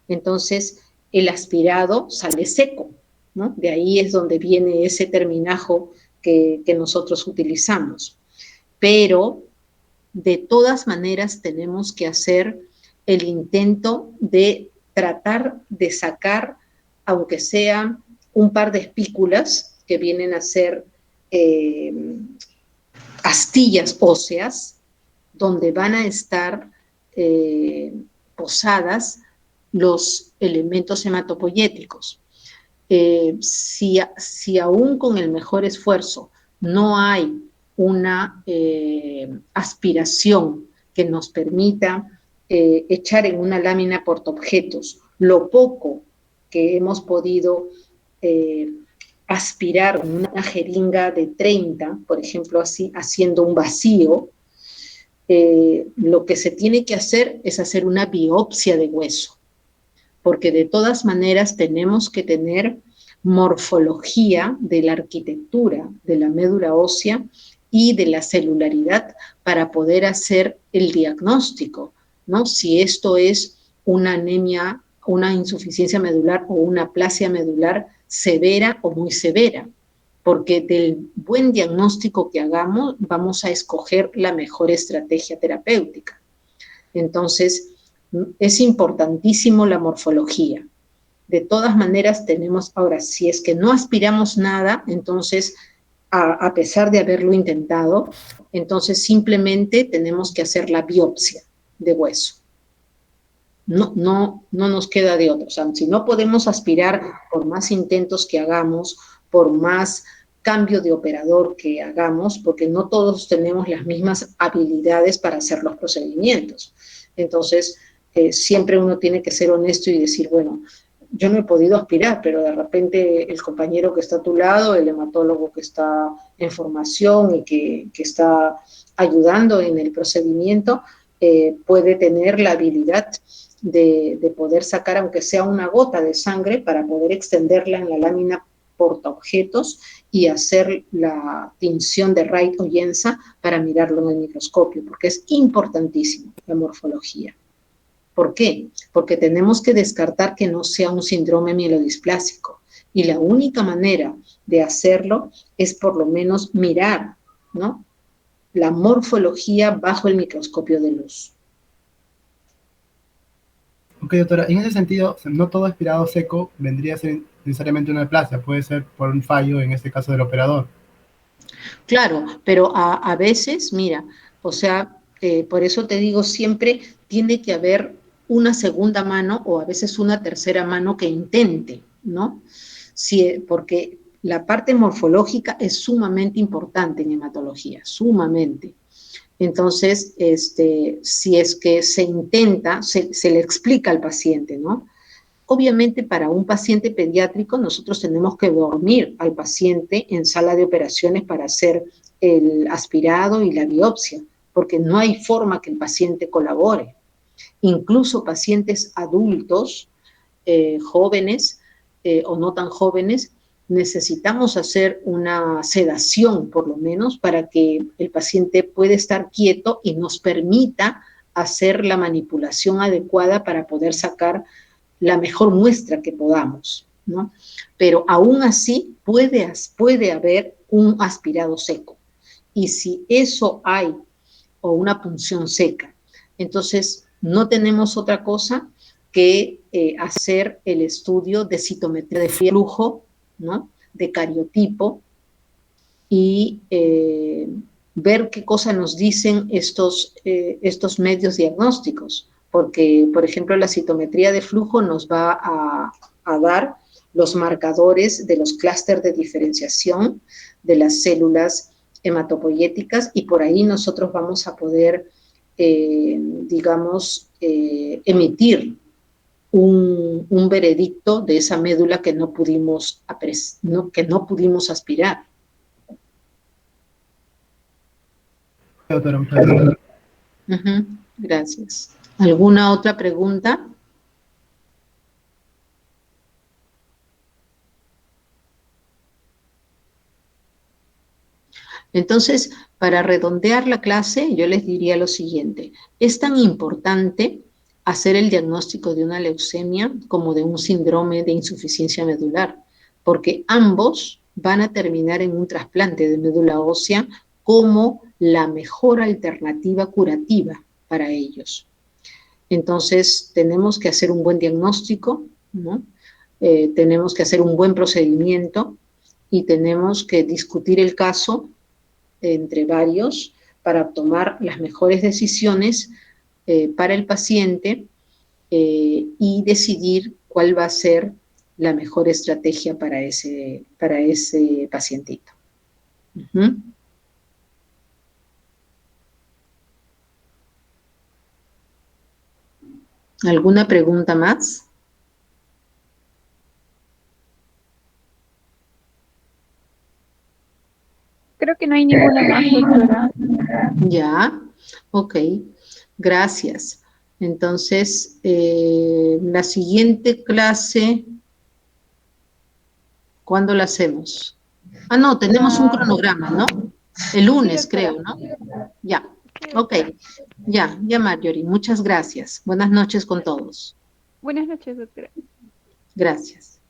Entonces, el aspirado sale seco, ¿no? De ahí es donde viene ese terminajo que nosotros utilizamos. Pero, de todas maneras, tenemos que hacer el intento de tratar de sacar, aunque sea un par de espículas que vienen a ser astillas óseas, donde van a estar posadas los elementos hematopoyéticos. Si aún con el mejor esfuerzo no hay una aspiración que nos permita echar en una lámina portaobjetos lo poco que hemos podido aspirar en una jeringa de 30, por ejemplo, así, haciendo un vacío, lo que se tiene que hacer es hacer una biopsia de hueso, porque de todas maneras tenemos que tener morfología de la arquitectura de la médula ósea y de la celularidad para poder hacer el diagnóstico, ¿no? Si esto es una anemia, una insuficiencia medular o una aplasia medular severa o muy severa, porque del buen diagnóstico que hagamos vamos a escoger la mejor estrategia terapéutica. Entonces, es importantísimo la morfología. De todas maneras, tenemos, ahora, si es que no aspiramos nada, entonces, a pesar de haberlo intentado, entonces simplemente tenemos que hacer la biopsia de hueso. No nos queda de otro. O sea, si no podemos aspirar, por más intentos que hagamos, por más cambio de operador que hagamos, porque no todos tenemos las mismas habilidades para hacer los procedimientos. Entonces, siempre uno tiene que ser honesto y decir, bueno, yo no he podido aspirar, pero de repente el compañero que está a tu lado, el hematólogo que está en formación y que está ayudando en el procedimiento, puede tener la habilidad de poder sacar, aunque sea una gota de sangre, para poder extenderla en la lámina portaobjetos y hacer la tinción de Wright o Yensa para mirarlo en el microscopio, porque es importantísimo la morfología. ¿Por qué? Porque tenemos que descartar que no sea un síndrome mielodisplásico. Y la única manera de hacerlo es por lo menos mirar, ¿no?, la morfología bajo el microscopio de luz. Ok, doctora, en ese sentido, no todo aspirado seco vendría a ser necesariamente una aplasia, puede ser por un fallo, en este caso del operador. Claro, pero a veces, mira, o sea, por eso te digo, siempre tiene que haber una segunda mano o a veces una tercera mano que intente, ¿no? Porque la parte morfológica es sumamente importante en hematología, sumamente. Entonces, si es que se intenta, se le explica al paciente, ¿no? Obviamente, para un paciente pediátrico, nosotros tenemos que dormir al paciente en sala de operaciones para hacer el aspirado y la biopsia, porque no hay forma que el paciente colabore. Incluso pacientes adultos, jóvenes, o no tan jóvenes, necesitamos hacer una sedación, por lo menos, para que el paciente pueda estar quieto y nos permita hacer la manipulación adecuada para poder sacar la mejor muestra que podamos, ¿no? Pero aún así puede haber un aspirado seco. Y si eso hay, o una punción seca, entonces no tenemos otra cosa que hacer el estudio de citometría de flujo, ¿no? De cariotipo, y ver qué cosa nos dicen estos medios diagnósticos, porque, por ejemplo, la citometría de flujo nos va a dar los marcadores de los clústeres de diferenciación de las células hematopoyéticas, y por ahí nosotros vamos a poder, digamos, emitir un veredicto de esa médula que no pudimos aspirar. Doctora, muchas gracias. Gracias. ¿Alguna otra pregunta? Entonces, para redondear la clase, yo les diría lo siguiente. Es tan importante hacer el diagnóstico de una leucemia como de un síndrome de insuficiencia medular, porque ambos van a terminar en un trasplante de médula ósea como la mejor alternativa curativa para ellos. Entonces, tenemos que hacer un buen diagnóstico, ¿no? Tenemos que hacer un buen procedimiento y tenemos que discutir el caso entre varios para tomar las mejores decisiones para el paciente y decidir cuál va a ser la mejor estrategia para ese pacientito. ¿Alguna pregunta más? Creo que no hay ninguna más, doctora. Ya, ok, gracias. Entonces, la siguiente clase, ¿cuándo la hacemos? Ah, no, tenemos un cronograma, ¿no? El lunes, Sí, doctora. creo, ¿no? Ya, Sí, ok. doctora. Ya, Marjorie, muchas gracias. Buenas noches con todos. Buenas noches, doctora. Gracias.